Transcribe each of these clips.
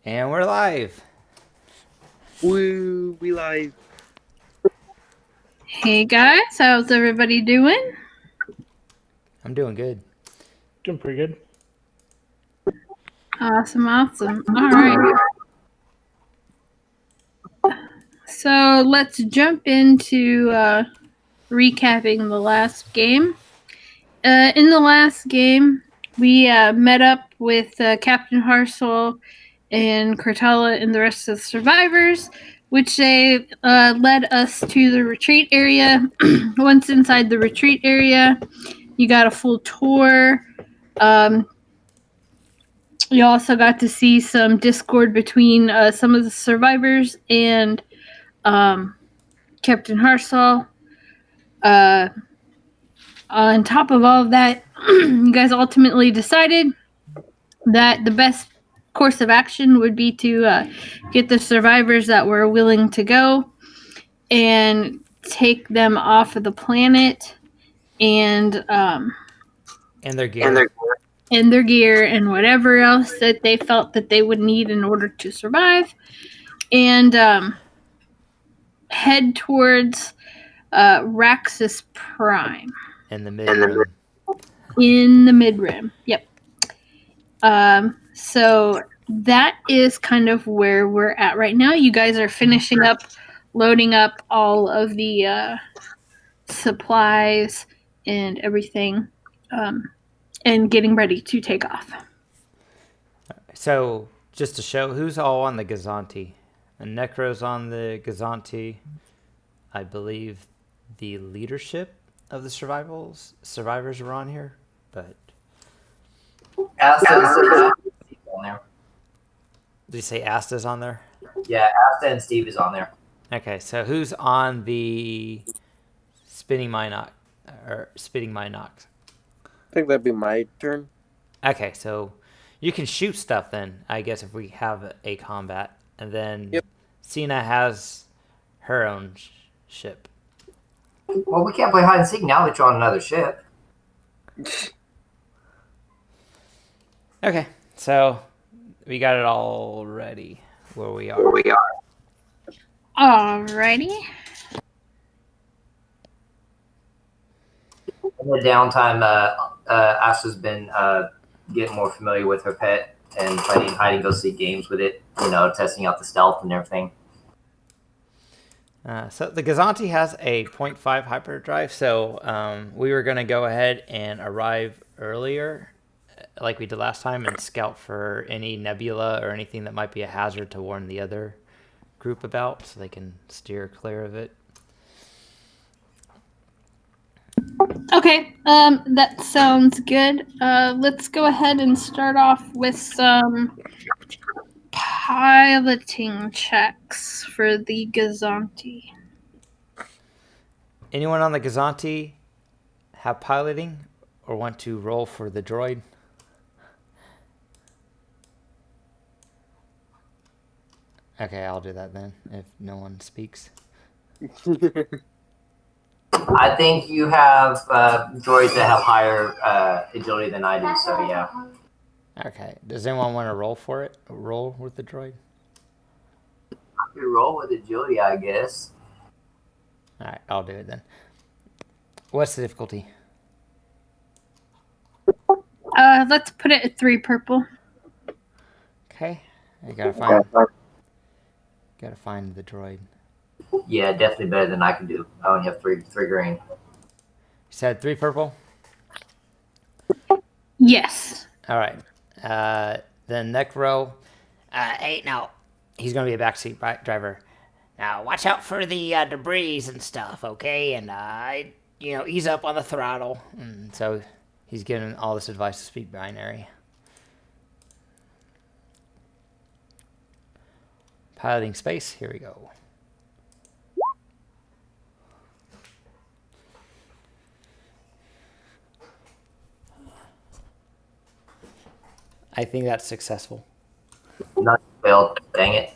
And we're live. Woo, we live. Hey guys, how's everybody doing? I'm doing good. Doing pretty good. Awesome. All right. So let's jump into recapping the last game. In the last game, we met up with Captain Harsol and Cortella and the rest of the survivors, which they led us to the retreat area. Once inside the retreat area, you got a full tour. You also got to see some discord between some of the survivors and Captain Harsol. On top of all of that, you guys ultimately decided that the best course of action would be to get the survivors that were willing to go and take them off of the planet and their gear. And their gear and whatever else that they felt that they would need in order to survive, and head towards Raxus Prime. In the mid-rim. In the mid-rim, yep. So that is kind of where we're at right now. You guys are finishing up, loading up all of the supplies and everything, and getting ready to take off. So, just to show who's all on the Gazanti. And Necro's on the Gazanti. I believe the leadership of the survivors are on here, but Asta's on there. did you say Asta's on there? Yeah, Asta and Steve is on there. Okay, so who's on the spinning Minox? I think that'd be my turn. Okay, so you can shoot stuff then, I guess, if we have a combat. And then Yep. Cena has her own ship. Well, we can't play hide and seek now that you're on another ship. Okay, so we got it all ready where we are. Alrighty. In the downtime, Asta's been getting more familiar with her pet and playing hide and go seek games with it. You know, testing out the stealth and everything. So the Gazanti has a 0.5 hyperdrive, so we were going to go ahead and arrive earlier, like we did last time, and scout for any nebula or anything that might be a hazard to warn the other group about, so they can steer clear of it. Okay, that sounds good. Let's go ahead and start off with some piloting checks for the Gazanti. Anyone on the Gazanti have piloting or want to roll for the droid? Okay, I'll do that then, if no one speaks. I think you have droids that have higher agility than I do, so yeah. Okay, does anyone want to roll for it? Roll with the droid? You roll with agility, I guess. Alright, I'll do it then. What's the difficulty? Let's put it at 3 purple. Okay, I gotta find the droid. Yeah, definitely better than I can do. I only have three green. You said 3 purple? Yes. Alright, then Necro. Hey, now, he's gonna be a backseat driver. Now, watch out for the debris and stuff, okay? And, ease up on the throttle. And so he's giving all this advice to speak binary. Piloting space, here we go. I think that's successful. Not failed. Dang it.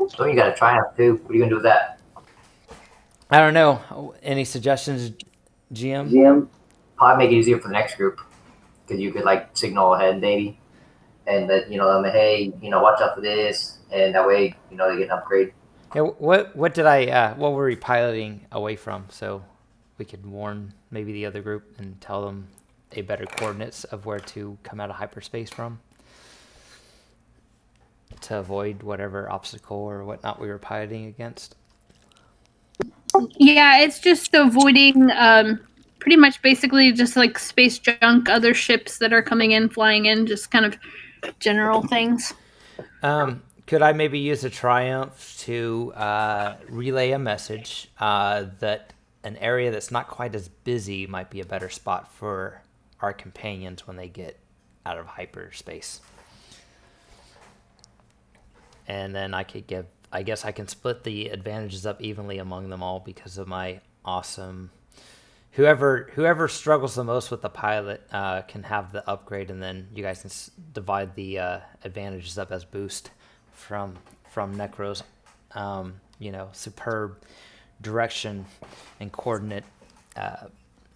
So you got a triumph too. What are you gonna do with that? I don't know. Any suggestions, GM? probably make it easier for the next group because you could like signal ahead maybe, and that them, hey, watch out for this, and that way they get an upgrade. Yeah, what did I what were we piloting away from, so we could warn maybe the other group and tell them a better coordinates of where to come out of hyperspace from to avoid whatever obstacle or whatnot we were piloting against? Yeah, it's just avoiding pretty much basically just like space junk, other ships that are coming in, flying in, just kind of general things. Could I maybe use a triumph to relay a message that an area that's not quite as busy might be a better spot for our companions when they get out of hyperspace? And then I guess I can split the advantages up evenly among them all because of my awesome... Whoever struggles the most with the pilot can have the upgrade, and then you guys can divide the advantages up as boost from Necro's, superb direction and coordinate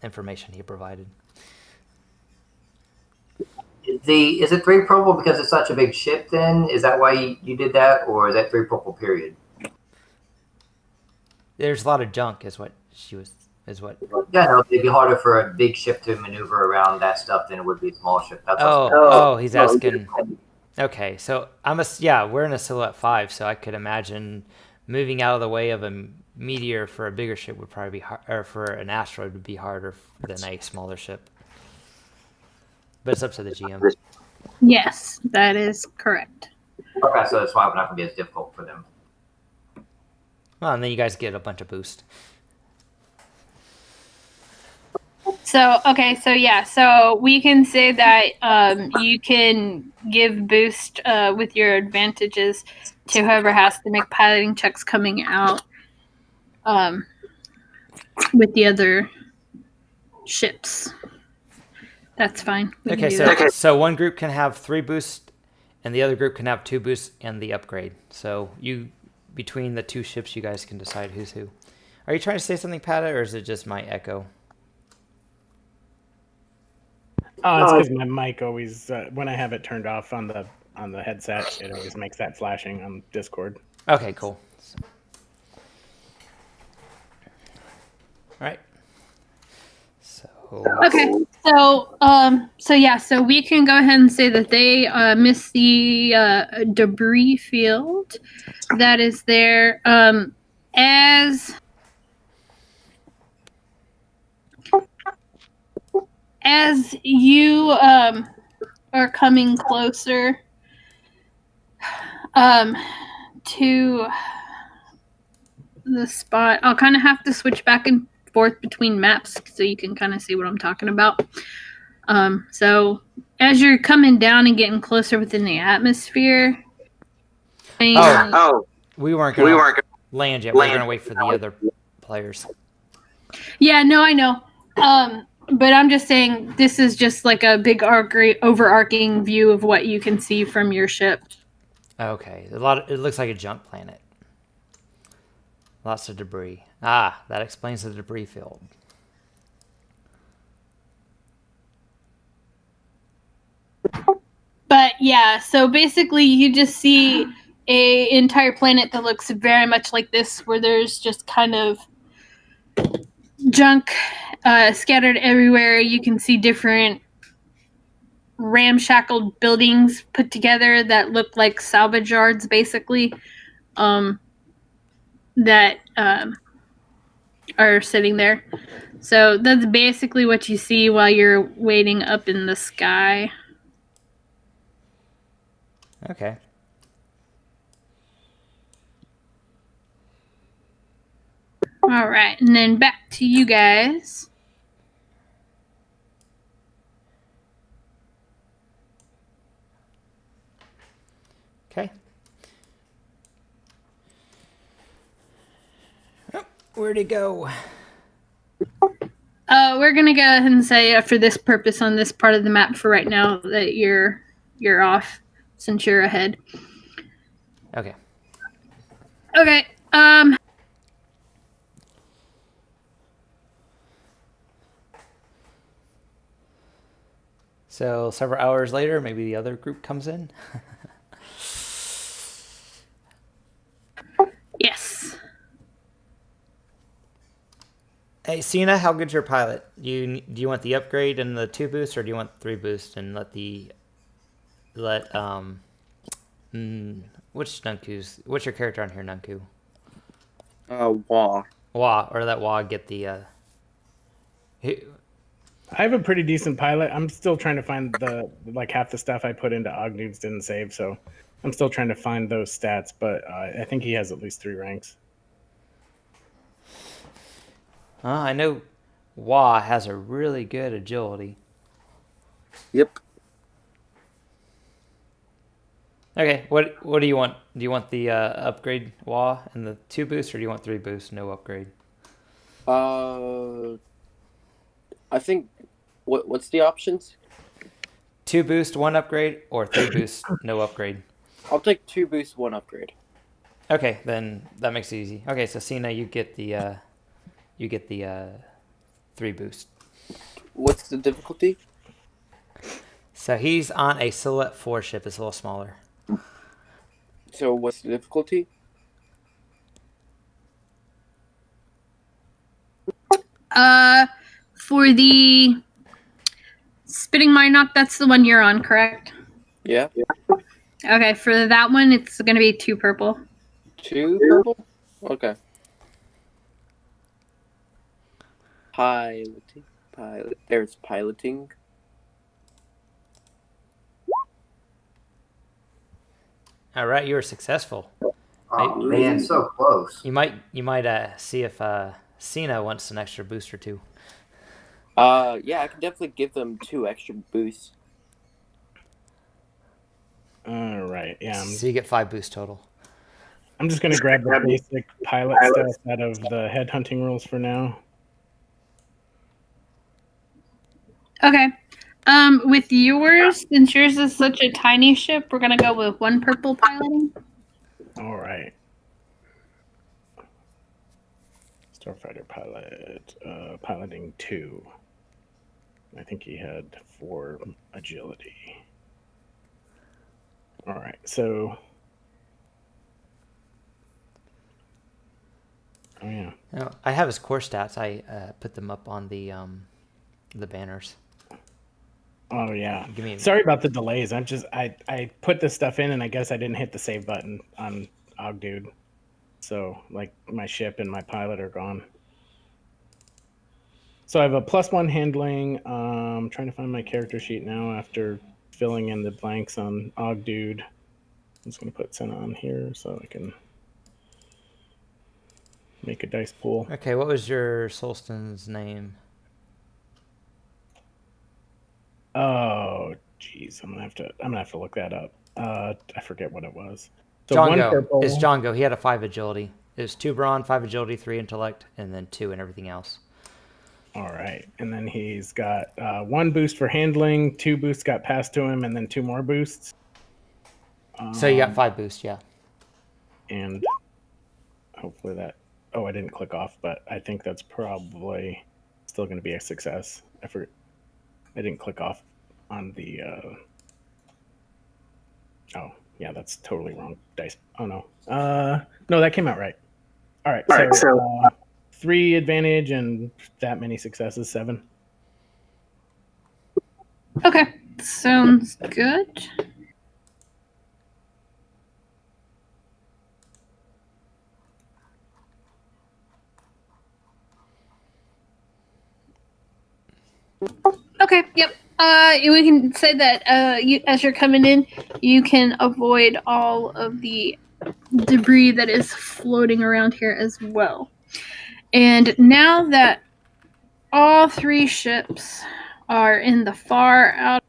information he provided. Is it 3 purple because it's such a big ship then? Is that why you did that? Or is that 3 purple period? There's a lot of junk is what. Yeah, no, it'd be harder for a big ship to maneuver around that stuff than it would be a small ship. That's he's asking. Okay, so we're in a silhouette 5, so I could imagine moving out of the way of a meteor for a bigger ship would probably be hard, or for an asteroid would be harder than a smaller ship. But it's up to the GM. Yes, that is correct. Okay, so that's why it's not going to be as difficult for them. Well, and then you guys get a bunch of boost. So we can say that you can give boost with your advantages to whoever has to make piloting checks coming out with the other ships. That's fine. So one group can have 3 boosts, and the other group can have 2 boosts and the upgrade. So between the 2 ships, you guys can decide who's who. Are you trying to say something, Pata, or is it just my echo? Oh, it's because my mic always, when I have it turned off on the headset, it always makes that flashing on Discord. Okay, cool. All right. Okay, so we can go ahead and say that they miss the debris field that is there. As you are coming closer to the spot, I'll kind of have to switch back and forth between maps so you can kind of see what I'm talking about. So as you're coming down and getting closer within the atmosphere, we weren't going to land yet. We're going to wait for the other players. Yeah, no, I know. But I'm just saying this is just like a big overarching view of what you can see from your ship. Okay, it looks like a junk planet. Lots of debris. That explains the debris field. But yeah, so basically you just see an entire planet that looks very much like this, where there's just kind of junk scattered everywhere. You can see different ramshackle buildings put together that look like salvage yards, basically, that are sitting there. So that's basically what you see while you're waiting up in the sky. Okay. All right, and then back to you guys. Okay. Oh, where'd it go? We're gonna go ahead and say for this purpose on this part of the map for right now that you're off since you're ahead. Okay. Okay. So several hours later, maybe the other group comes in. Yes. Hey, Cena, how good's your pilot? Do you want the upgrade and the 2 boost, or do you want 3 boost and let what's your character on here, Nunku? Wah. Or let Wah get the I have a pretty decent pilot. I'm still trying to find half the stuff I put into Ognudes didn't save, so I'm still trying to find those stats, but I think he has at least 3 ranks. I know Wah has a really good agility. Yep. Okay, what do you want? Do you want the upgrade Wah and the 2 boost, or do you want 3 boost, no upgrade? I think what's the options? 2 boost, 1 upgrade, or 3 boost, no upgrade. I'll take 2 boost, 1 upgrade. Okay, then that makes it easy. Okay, so Cena, you get the 3 boost. What's the difficulty? So he's on a Silhouette 4 ship. It's a little smaller. So what's the difficulty? For the spitting mine knock, that's the one you're on, correct? Yeah. Okay, for that one, it's going to be 2 purple. 2 purple? Okay. There's piloting. All right, you were successful. Oh man, so close. You might see if Cena wants an extra boost or 2. Yeah, I can definitely give them 2 extra boosts. All right, yeah. So you get 5 boost total. I'm just going to grab the basic pilot stuff out of the headhunting rules for now. Okay. With yours, since yours is such a tiny ship, we're going to go with 1 purple piloting. All right. Starfighter pilot, piloting 2. I think he had 4 agility. All right, so. Oh yeah. No, I have his core stats. I put them up on the banners. Oh yeah. Give me. Sorry about the delays. I put this stuff in and I guess I didn't hit the save button on Ogdude. So like my ship and my pilot are gone. So I have a +1 handling. Trying to find my character sheet now after filling in the blanks on Ogdude. I'm just gonna put Senna on here so I can make a dice pool. Okay, what was your Solston's name? Oh, geez, I'm gonna have to look that up. I forget what it was. So Django. It's Django. He had a 5 agility. It was 2 brawn, 5 agility, 3 intellect, and then 2 and everything else. All right, and then he's got 1 boost for handling, 2 boosts got passed to him, and then 2 more boosts. So you got 5 boosts, yeah. And hopefully that. Oh, I didn't click off, but I think that's probably still going to be a success. I didn't click off on the. Oh, yeah, that's totally wrong dice. Oh no, no, that came out right. All right, so 3 advantage and that many successes, 7. Okay, sounds good. Okay, yep. We can say that as you're coming in, you can avoid all of the debris that is floating around here as well. And now that all 3 ships are in the far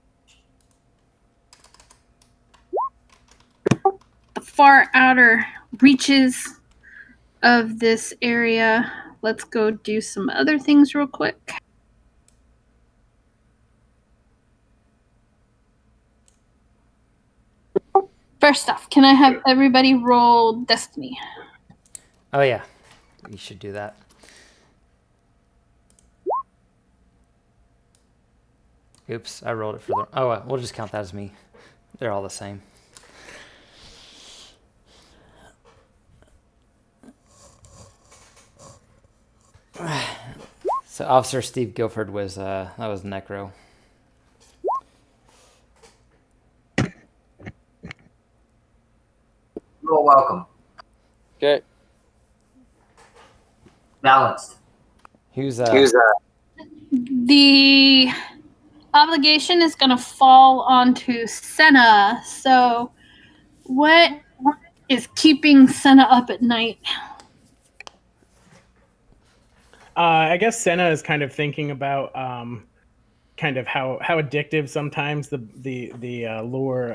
outer reaches of this area, let's go do some other things real quick. First off, can I have everybody roll Destiny? Oh, yeah. You should do that. Oops, I rolled it for the... Oh, well, we'll just count that as me. They're all the same. So Officer Steve Guilford was, that was Necro. You're welcome. Okay. Balanced. Who's The obligation is going to fall onto Senna. So, what is keeping Senna up at night? I guess Senna is kind of thinking about kind of how addictive sometimes the lure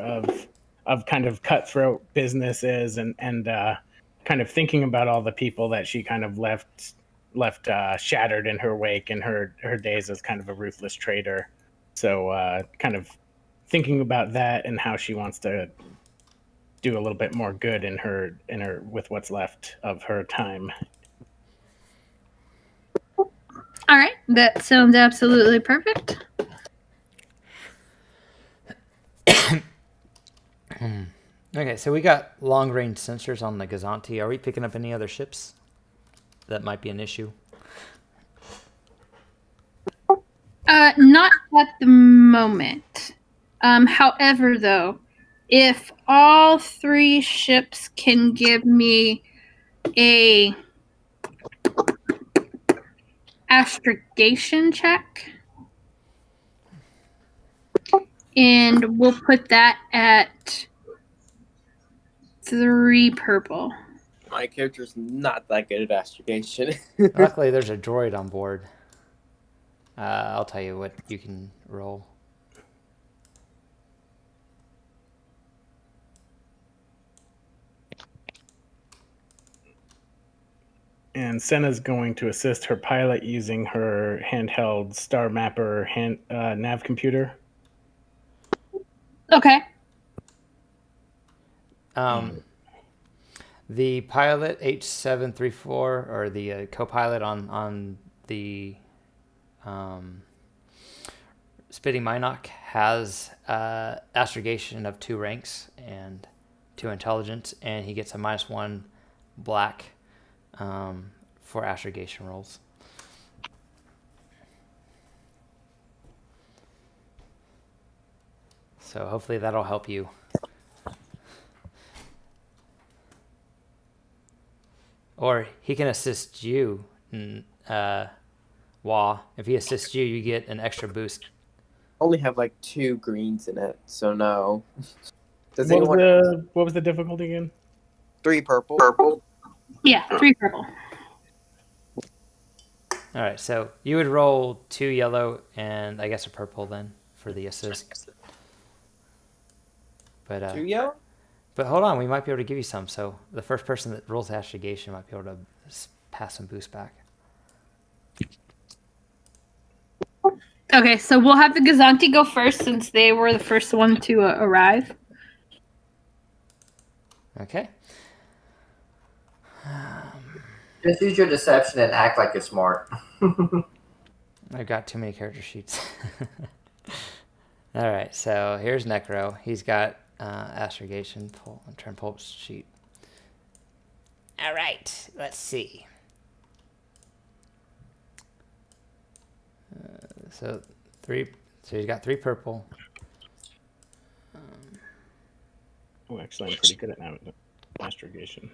of kind of cutthroat business is, and kind of thinking about all the people that she kind of left shattered in her wake in her days as kind of a ruthless trader. So kind of thinking about that and how she wants to do a little bit more good in her with what's left of her time. All right, that sounds absolutely perfect. Okay, so we got long-range sensors on the Gazanti. Are we picking up any other ships that might be an issue? Not at the moment. However, though, if all 3 ships can give me a astrogation check, and we'll put that at 3 purple. My character's not that good at astrogation. Luckily, there's a droid on board. I'll tell you what you can roll. And Senna's going to assist her pilot using her handheld Star Mapper nav computer. Okay. The pilot H734, or the co-pilot on the Spitting Minoc, has astrogation of 2 ranks and 2 intelligence, and he gets a -1 black for astrogation rolls. So hopefully that'll help you. Or he can assist you, Wah. If he assists you, you get an extra boost. Only have like 2 greens in it, so no. Does What anyone was the difficulty again? 3 purple? Yeah, 3 purple. All right, so you would roll 2 yellow and I guess a purple then for the assist. But 2 yellow? But hold on, we might be able to give you some. So the first person that rolls astrogation might be able to pass some boost back. Okay, so we'll have the Gazanti go first since they were the first one to arrive. Okay. Just use your deception and act like you're smart. I've got too many character sheets. All right, so here's Necro. He's got astrogation. Pull up sheet. All right, let's see. So he's got 3 purple. Oh, actually, I'm pretty good at astrogation.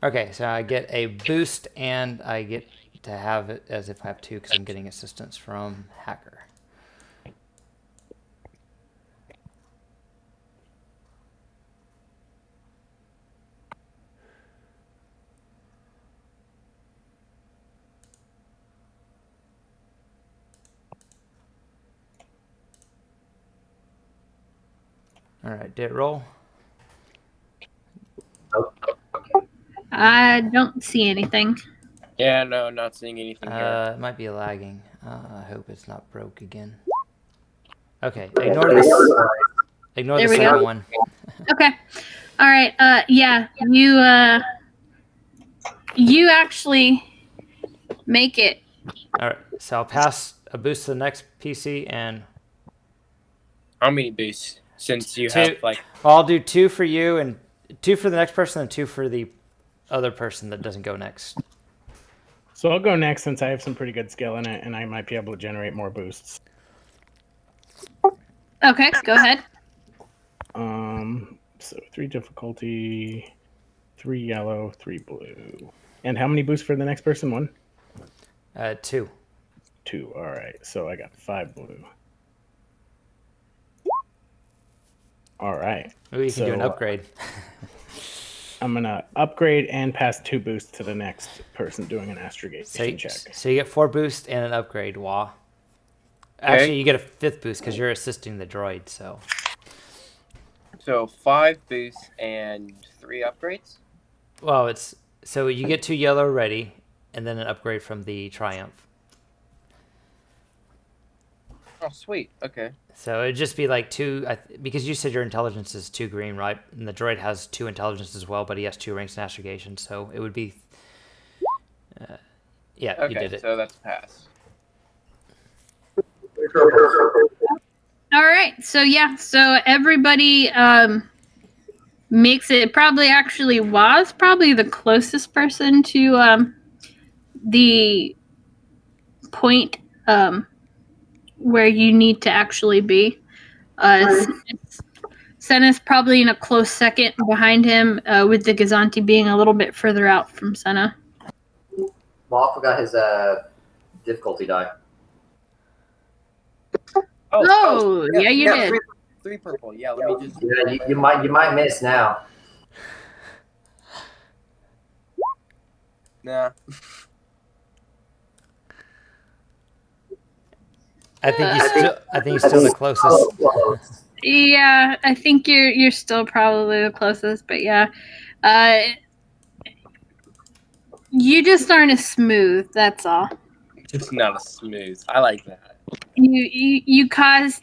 Okay, so I get a boost and I get to have it as if I have 2 because I'm getting assistance from Hacker. All right, did it roll? I don't see anything. Yeah, no, not seeing anything here. It might be lagging. I hope it's not broke again. Okay, Ignore There the we second go. one. Okay. All right. Yeah. You actually make it. All right. So I'll pass a boost to the next PC and How many boosts? Since you two. have like I'll do 2 for you and 2 for the next person and 2 for the other person that doesn't go next. So I'll go next since I have some pretty good skill in it, and I might be able to generate more boosts. Okay. Go ahead. So 3 difficulty, 3 yellow, 3 blue. And how many boosts for the next person? 1? 2. 2. All right. So I got 5 blue. All right. Maybe you can do an upgrade. I'm gonna upgrade and pass 2 boosts to the next person doing an astrogation check. So you get 4 boosts and an upgrade, Wah. Actually, you get a 5th boost because you're assisting the droid, so. So 5 boosts and 3 upgrades? Well, it's so you get 2 yellow ready, and then an upgrade from the Triumph. Oh, sweet. Okay. So it'd just be like 2, because you said your intelligence is 2 green, right? And the droid has 2 intelligence as well, but he has 2 ranks in astrogation, so it would be. Yeah, Okay, you did it. so that's a pass. All right. So yeah. So everybody makes it. Probably actually was probably the closest person to the point where you need to actually be. Senna's probably in a close second behind him, with the Gazanti being a little bit further out from Senna. Well, I forgot his difficulty die. Oh, yeah, you did. 3 purple. Yeah, let me just. Yeah, you might miss now. Nah. I think he's still the closest. Yeah, I think you're still probably the closest, but yeah, you just aren't as smooth. That's all. Just not as smooth. I like that. You cause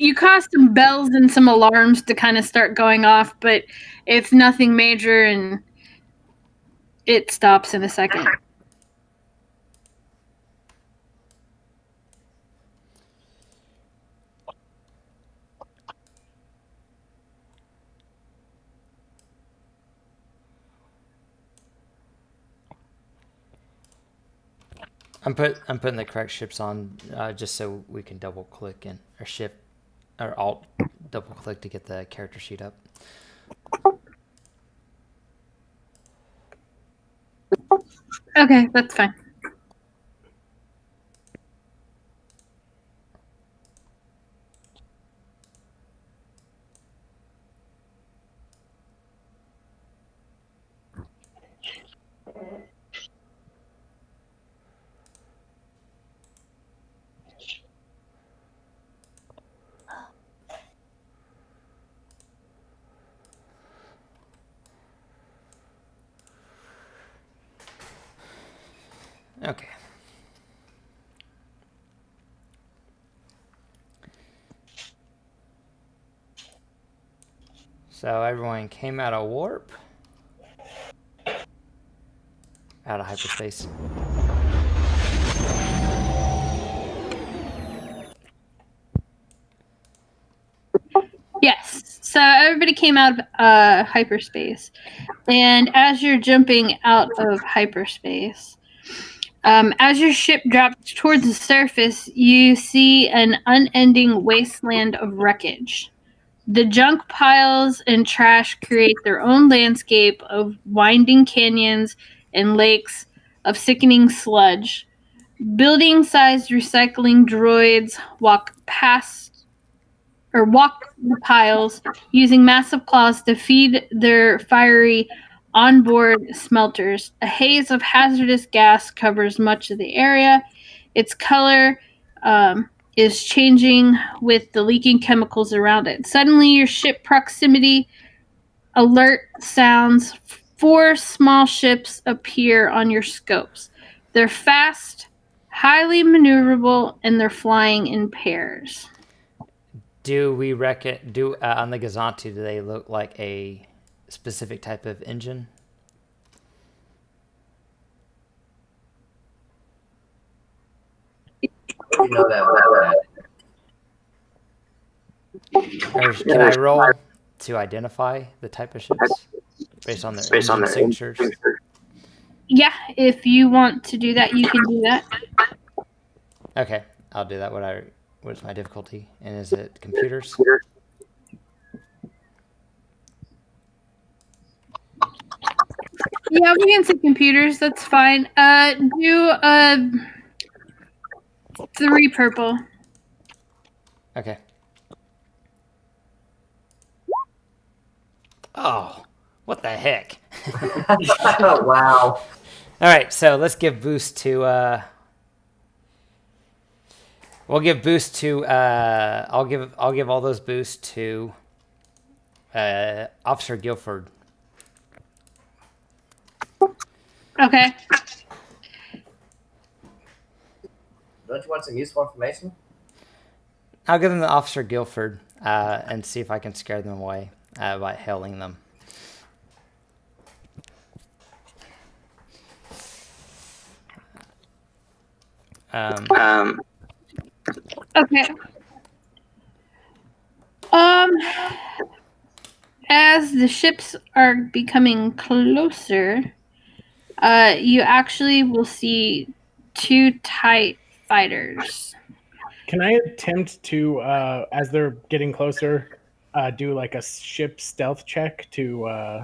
some bells and some alarms to kind of start going off, but it's nothing major, and it stops in a second. I'm putting the correct ships on just so we can double click and or shift or alt double click to get the character sheet up. Okay, that's fine. Okay. So everyone came out of warp, out of hyperspace. Yes. So everybody came out of hyperspace, and as you're jumping out of hyperspace, as your ship drops towards the surface, you see an unending wasteland of wreckage. The junk piles and trash create their own landscape of winding canyons and lakes of sickening sludge. Building-sized recycling droids walk the piles using massive claws to feed their fiery onboard smelters. A haze of hazardous gas covers much of the area. Its color is changing with the leaking chemicals around it. Suddenly, your ship proximity alert sounds. 4 small ships appear on your scopes. They're fast, highly maneuverable, and they're flying in pairs. Do we reckon on the Gazanti? Do they look like a specific type of engine? You know that. Or can I roll to identify the type of ships based on their engine signatures? Yeah, if you want to do that, you can do that. Okay, I'll do that. What's my difficulty? And is it computers? Yeah, we can see computers. That's fine. Do 3 purple. Okay. Oh, what the heck? Wow. All right, so let's give boost to. We'll give boost to. I'll give all those boosts to Officer Guilford. Okay. Don't you want some useful information? I'll give them to Officer Guilford and see if I can scare them away by hailing them. Okay. As the ships are becoming closer, you actually will see 2 TIE fighters. Can I attempt to, as they're getting closer, do like a ship stealth check to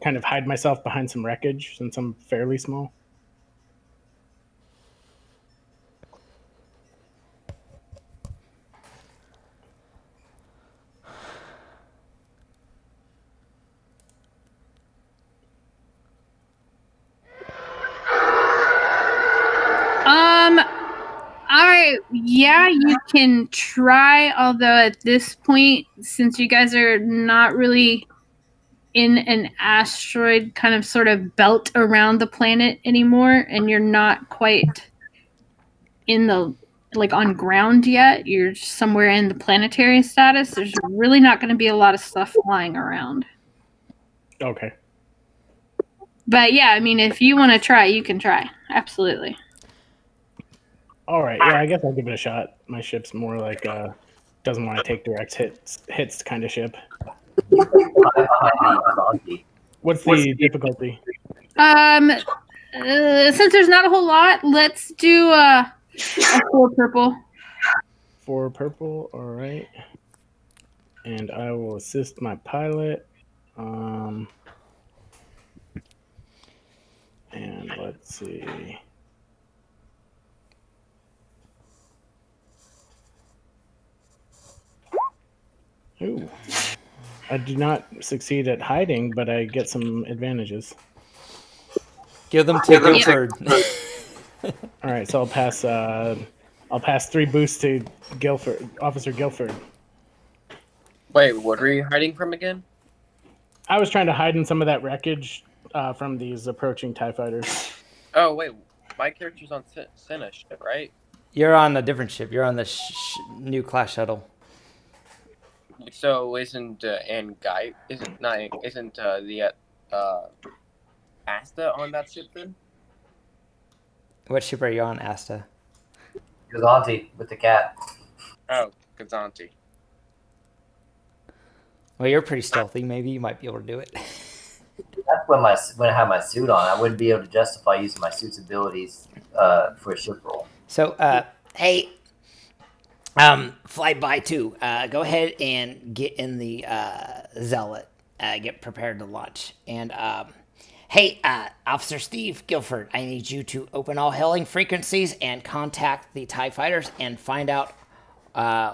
kind of hide myself behind some wreckage since I'm fairly small? Yeah, you can try, although at this point, since you guys are not really in an asteroid kind of sort of belt around the planet anymore, and you're not quite in the on ground yet, you're somewhere in the planetary status, there's really not going to be a lot of stuff flying around. Okay. But yeah, I mean, if you want to try, you can try. Absolutely. All right. Yeah, I guess I'll give it a shot. My ship's more like doesn't want to take direct hits kind of ship. What's the difficulty? Since there's not a whole lot, let's do a 4 purple. 4 purple. All right. And I will assist my pilot. And let's see. Ooh. I do not succeed at hiding, but I get some advantages. Give them to Guilford. All right, so I'll pass 3 boosts to Guilford, Officer Guilford. Wait, what were you hiding from again? I was trying to hide in some of that wreckage from these approaching TIE fighters. Oh, wait. My character's on Senna ship, right? You're on a different ship. You're on the new class shuttle. So isn't the Asta on that ship then? What ship are you on, Asta? Gazanti with the cat. Oh, Gazanti. Well, you're pretty stealthy. Maybe you might be able to do it. That's when I have my suit on. I wouldn't be able to justify using my suit's abilities for a ship roll. So, hey, Flyby 2, go ahead and get in the Zealot. Get prepared to launch. And, hey, Officer Steve Guilford, I need you to open all hailing frequencies and contact the TIE fighters and find out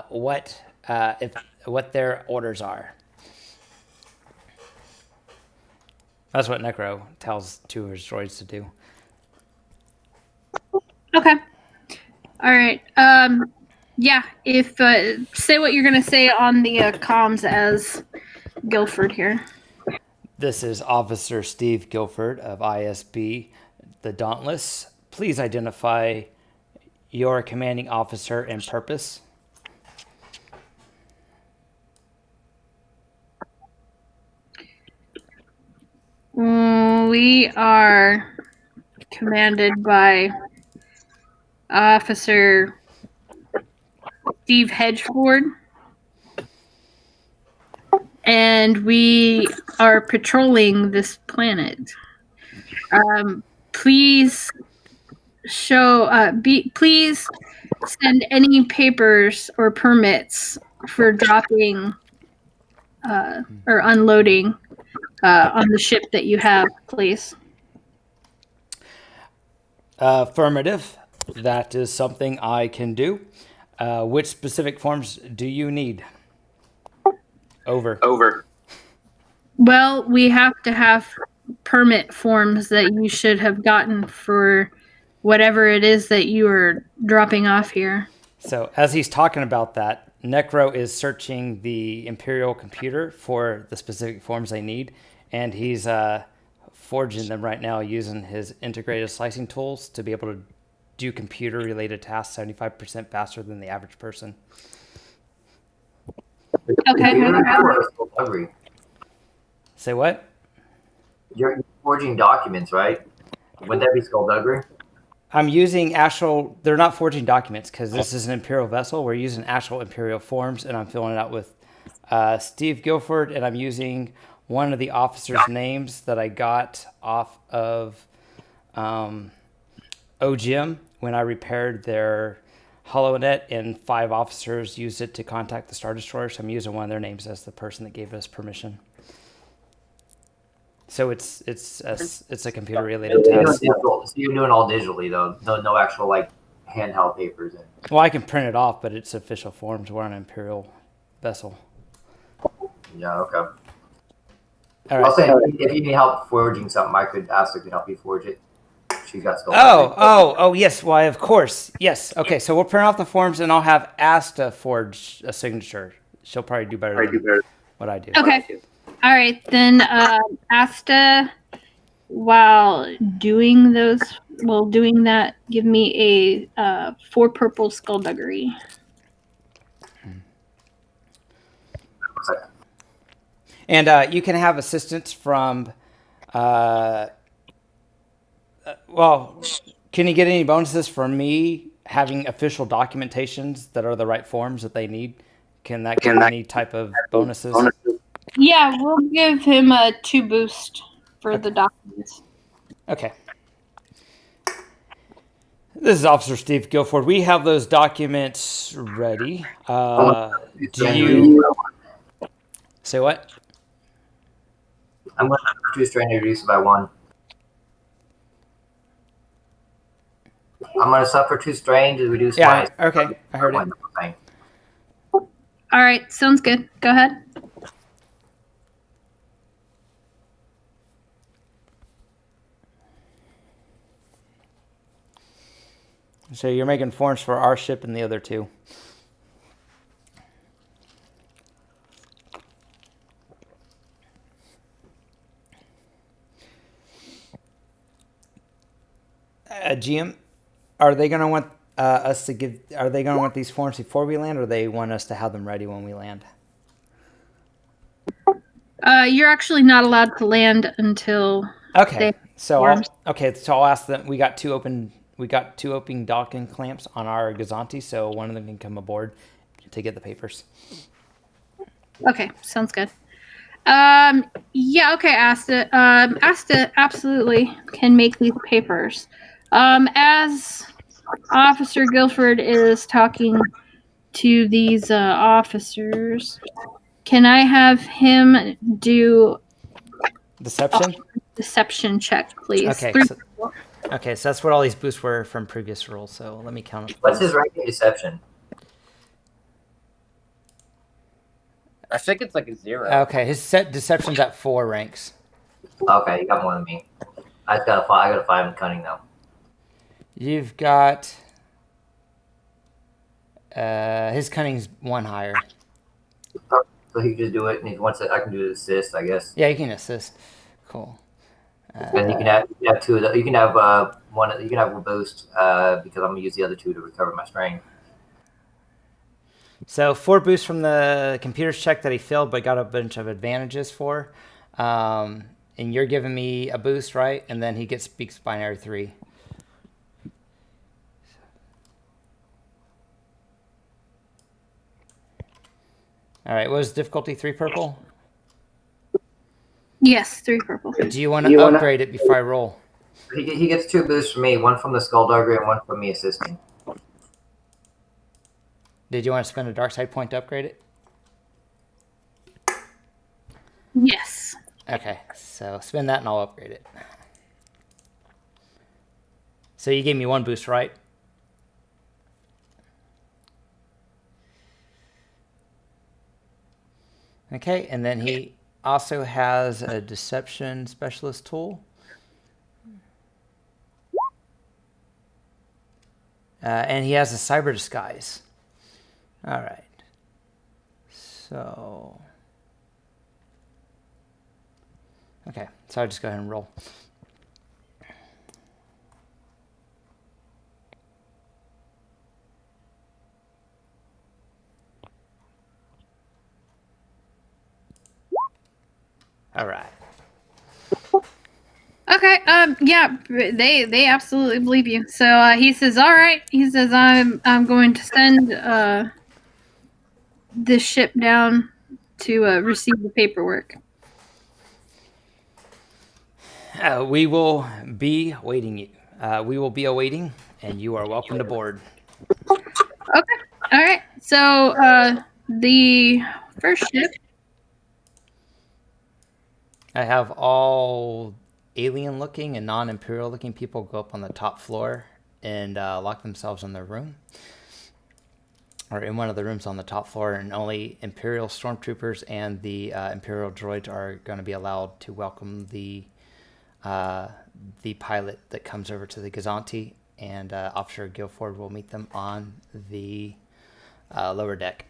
what their orders are. That's what Necro tells 2 of his droids to do. Okay. All right. Yeah, if say what you're going to say on the comms as Guilford here. This is Officer Steve Guilford of ISB, the Dauntless. Please identify your commanding officer and purpose. we are commanded by Officer Steve Hedgeford, and we are patrolling this planet. Please please send any papers or permits for dropping or unloading on the ship that you have, please. Affirmative. That is something I can do. Which specific forms do you need? Over. Well, we have to have permit forms that you should have gotten for whatever it is that you are dropping off here. So as he's talking about that, Necro is searching the Imperial computer for the specific forms they need, and he's forging them right now using his integrated slicing tools to be able to do computer-related tasks 75% faster than the average person. Okay. Say what? You're forging documents, right? Would that be skullduggery? I'm using actual, they're not forging documents because this is an Imperial vessel. We're using actual Imperial forms, and I'm filling it out with Steve Guilford, and I'm using one of the officers' names that I got off of OGM when I repaired their HoloNet, and 5 officers used it to contact the Star Destroyer, so I'm using one of their names as the person that gave us permission. So it's a computer related task. So you're doing all digitally though, no actual like handheld papers. Well, I can print it off, but it's official forms. We're on an Imperial vessel. Yeah, okay. All right. I'll say if you need help forging something, I could ask her to help you forge it. She's got stuff. Oh, yes. Why, of course. Yes. Okay, so we'll print off the forms, and I'll have Asta forge a signature. She'll probably do better than what I do. Okay. All right, then Asta, while doing that, give me a 4 purple skullduggery. And you can have assistance from, well, can you get any bonuses for me having official documentations that are the right forms that they need? Can that give any type of bonuses? Yeah, we'll give him a 2 boost for the documents. Okay. This is Officer Steve Guilford. We have those documents ready. Do you say what? I'm going to do strain reduce by 1. I'm going to suffer 2 strain to reduce. Yeah. Okay. I heard it. All right. Sounds good. Go ahead. So you're making forms for our ship and the other 2. GM, are they going to want us to give? Are they going to want these forms before we land, or they want us to have them ready when we land? You're actually not allowed to land until. Okay. So I'll ask them. We got two open docking clamps on our Gazanti, so one of them can come aboard to get the papers. Okay, sounds good. Yeah, okay, Asta. Asta absolutely can make these papers. As Officer Guilford is talking to these officers, can I have him do deception check, please? Okay, so that's what all these boosts were from previous rolls. So let me count them. What's his rank in deception? I think it's like a 0. Okay, his set deception's at 4 ranks. Okay, you got more than me. I got a 5 in cunning though. You've got his cunning's 1 higher. So he can just do it, and if he wants it, I can do the assist, I guess. Yeah, you can assist. Cool. And you can have 2 of the, you can have one. You can have a boost because I'm gonna use the other 2 to recover my strain. So 4 boosts from the computer's check that he failed, but got a bunch of advantages for. and you're giving me a boost, right? And then he gets speaks binary 3. All right, what was difficulty 3 purple? Yes, 3 purple. Do you want to upgrade it before I roll? He gets 2 boosts from me, one from the Skullduggery and one from me assisting. Did you want to spend a dark side point to upgrade it? Yes. Okay, so spend that and I'll upgrade it. So you gave me 1 boost, right? Okay, and then he also has a deception specialist tool. And he has a cyber disguise. All right. So... Okay, so I'll just go ahead and roll. All right. Okay. Yeah. They absolutely believe you. So he says, "All right." He says, "I'm going to send this ship down to receive the paperwork." We will be awaiting you. We will be awaiting, and you are welcome to board. Okay. All right. So the first ship. I have all alien-looking and non-imperial-looking people go up on the top floor and lock themselves in their room, or in one of the rooms on the top floor, and only Imperial stormtroopers and the Imperial droids are going to be allowed to welcome the pilot that comes over to the Gazanti, and Officer Guilford will meet them on the lower deck.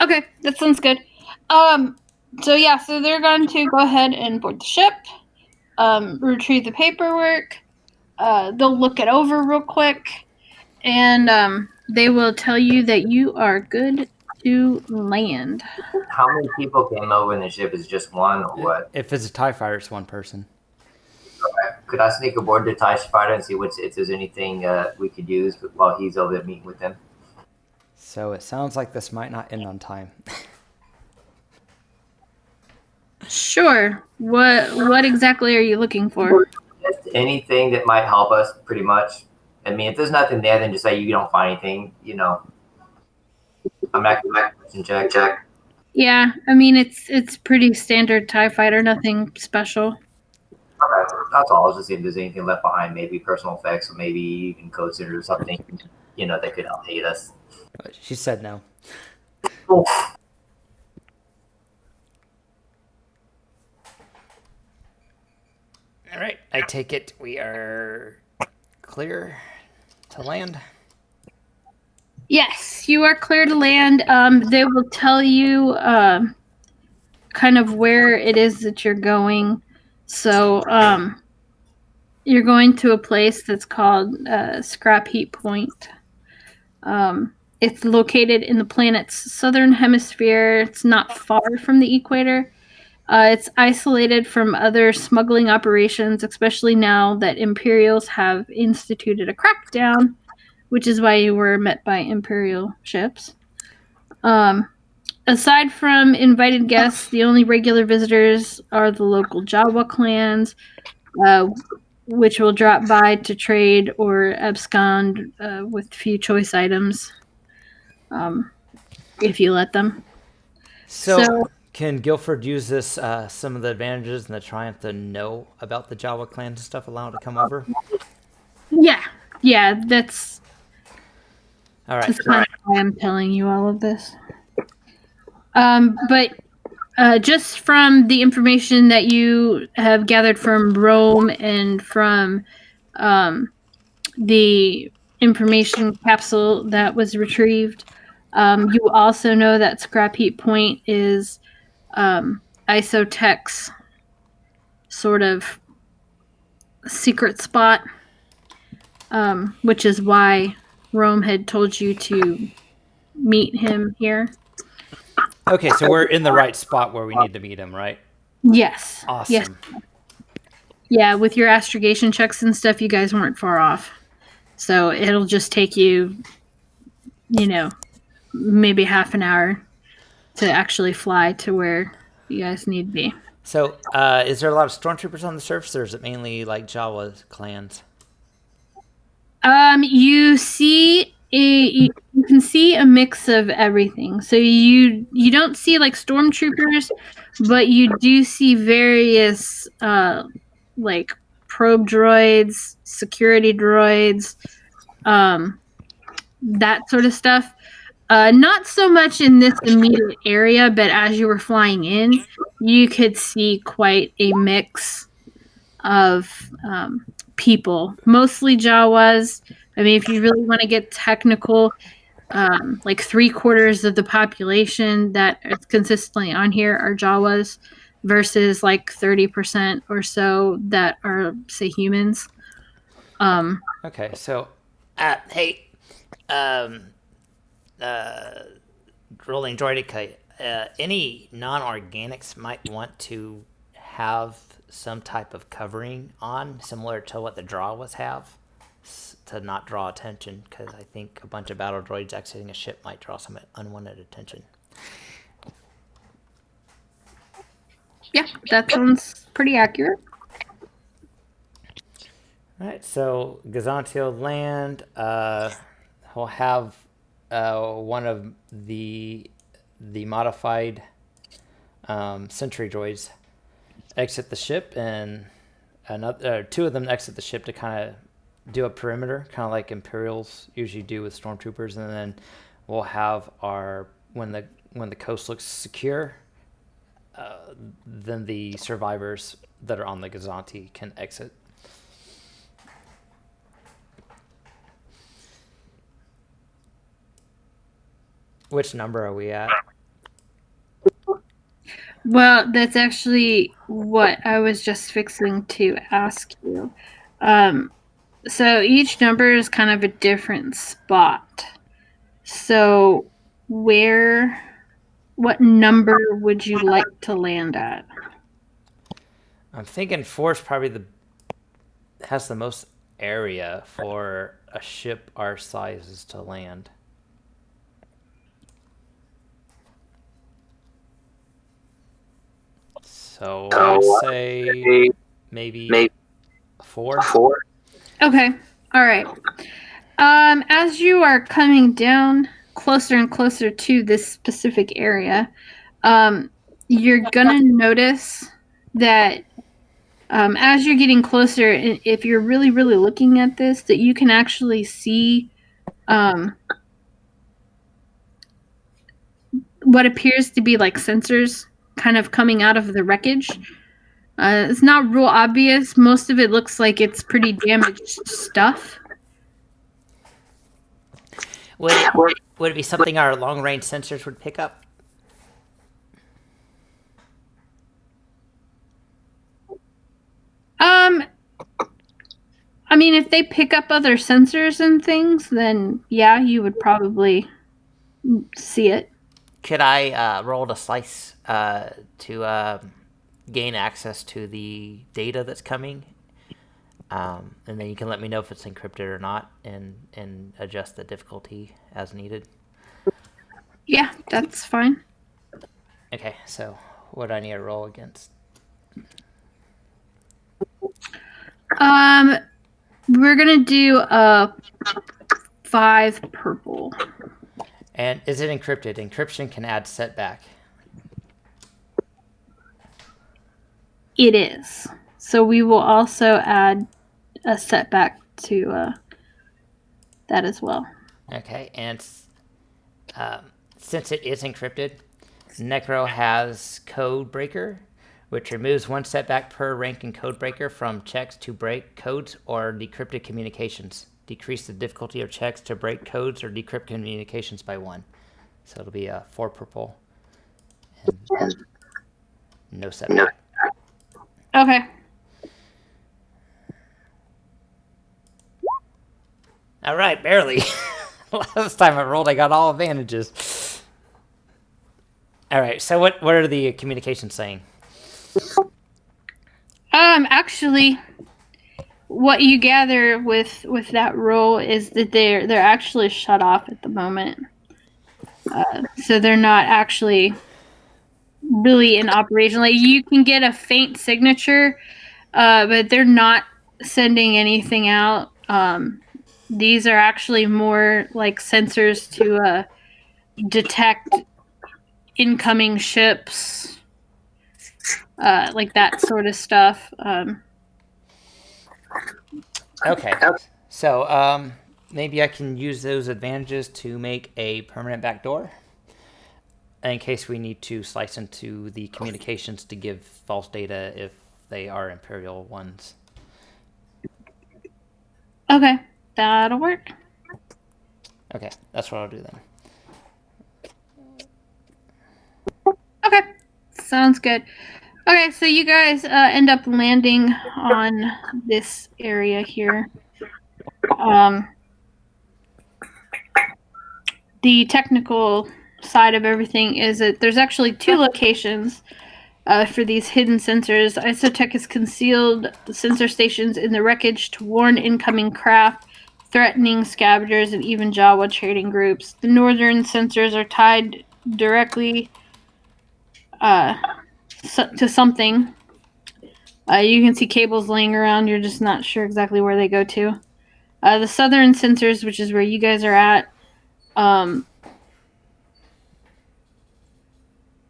Okay, that sounds good. So they're going to go ahead and board the ship, retrieve the paperwork. They'll look it over real quick, and they will tell you that you are good to land. How many people came over in the ship? Is it just one or what? If it's a TIE fighter, it's 1 person. Okay. Could I sneak aboard the TIE fighter and see if there's anything we could use while he's over there meeting with them? So it sounds like this might not end on time. Sure. What exactly are you looking for? Just anything that might help us, pretty much. I mean, if there's nothing there, then just say you don't find anything. You know, I'm not going to question check. Yeah, I mean it's pretty standard TIE fighter, nothing special. Okay, that's all. I was just seeing if there's anything left behind, maybe personal effects, or maybe even code center or something, you know, that could update us. She said no. Cool. All right, I take it we are clear to land. Yes, you are clear to land. They will tell you kind of where it is that you're going. So you're going to a place that's called Scrap Heap Point. It's located in the planet's southern hemisphere. It's not far from the equator. It's isolated from other smuggling operations, especially now that Imperials have instituted a crackdown, which is why you were met by Imperial ships. Aside from invited guests, the only regular visitors are the local Jawa clans, which will drop by to trade or abscond with few choice items, if you let them. So can Guilford use this, some of the advantages and the triumph to know about the Jawa clan and stuff, allow him to come over? Yeah, that's All right. that's kind of why I'm telling you all of this. But just from the information that you have gathered from Rome and from the information capsule that was retrieved, you also know that Scrap Heap Point is Isotech's sort of secret spot, which is why Rome had told you to meet him here. Okay, so we're in the right spot where we need to meet him, right? Yes. Awesome. Yes. Yeah, with your astrogation checks and stuff, you guys weren't far off. So it'll just take you, maybe half an hour to actually fly to where you guys need to be. So, is there a lot of stormtroopers on the surface, or is it mainly like Jawa clans? You can see a mix of everything. So you don't see like stormtroopers, but you do see various like probe droids, security droids, that sort of stuff. Not so much in this immediate area, but as you were flying in, you could see quite a mix of people, mostly Jawas. I mean, if you really want to get technical, like 3/4 of the population that is consistently on here are Jawas versus like 30% or so that are, say, humans. Okay, so, hey, rolling droidica, any non-organics might want to have some type of covering on, similar to what the Drawas have, to not draw attention, because I think a bunch of battle droids exiting a ship might draw some unwanted attention. Yeah, that sounds pretty accurate. All right, so Gazantio land. We'll have one of the modified sentry droids exit the ship, and two of them exit the ship to kind of do a perimeter, kind of like Imperials usually do with stormtroopers, and then we'll have our when the coast looks secure, then the survivors that are on the Gazanti can exit. Which number are we at? Well, that's actually what I was just fixing to ask you. So each number is kind of a different spot. So what number would you like to land at? I'm thinking 4 is probably has the most area for a ship our sizes to land. So I'd say maybe 4. Okay. All right. As you are coming down closer and closer to this specific area, you're gonna notice that as you're getting closer, if you're really, really looking at this, that you can actually see what appears to be like sensors kind of coming out of the wreckage. It's not real obvious. Most of it looks like it's pretty damaged stuff. Would it be something our long-range sensors would pick up? I mean, if they pick up other sensors and things, then yeah, you would probably see it. Could I roll to slice to gain access to the data that's coming? And then you can let me know if it's encrypted or not, and adjust the difficulty as needed. Yeah, that's fine. Okay, so what do I need to roll against? We're gonna do a 5 purple. And is it encrypted? Encryption can add setback. It is. So we will also add a setback to that as well. Okay, and since it is encrypted, Necro has Code Breaker, which removes 1 setback per rank in Code Breaker from checks to break codes or decrypted communications. Decrease the difficulty of checks to break codes or decrypt communications by 1. So it'll be a 4 purple and no setback. Okay. All right, barely. Last time I rolled, I got all advantages. All right. So what are the communications saying? Actually, what you gather with that roll is that they're actually shut off at the moment. So they're not actually really in operation. Like, you can get a faint signature, but they're not sending anything out. These are actually more like sensors to detect incoming ships, like that sort of stuff. Okay. So maybe I can use those advantages to make a permanent backdoor in case we need to slice into the communications to give false data if they are Imperial ones. Okay, that'll work. Okay, that's what I'll do then. Okay, sounds good. Okay, so you guys end up landing on this area here. The technical side of everything is that there's actually 2 locations for these hidden sensors. Isotech has concealed the sensor stations in the wreckage to warn incoming craft, threatening scavengers, and even Jawa trading groups. The northern sensors are tied directly to something. You can see cables laying around. You're just not sure exactly where they go to. The southern sensors, which is where you guys are at,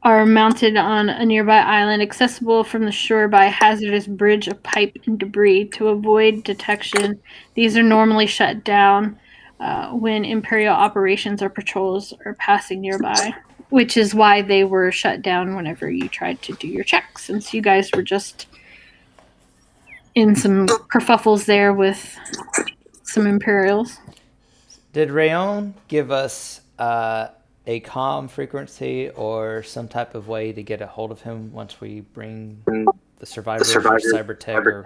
are mounted on a nearby island, accessible from the shore by a hazardous bridge of pipe and debris. To avoid detection, these are normally shut down when Imperial operations or patrols are passing nearby, which is why they were shut down whenever you tried to do your check, since you guys were just in some kerfuffles there with some Imperials. Did Rayon give us a comm frequency or some type of way to get a hold of him once we bring the survivors or Cybertech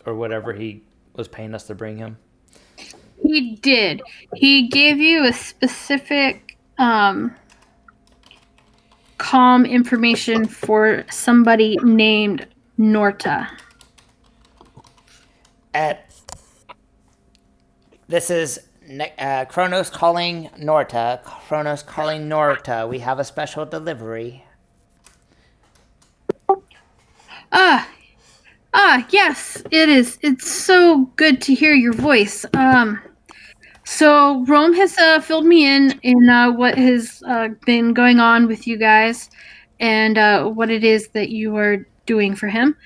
or whatever he was paying us to bring him? He did. He gave you a specific comm information for somebody named Norta. This is Kronos calling Norta. Kronos calling Norta. We have a special delivery. Yes, it is. It's so good to hear your voice. So Rome has filled me in what has been going on with you guys and what it is that you are doing for him.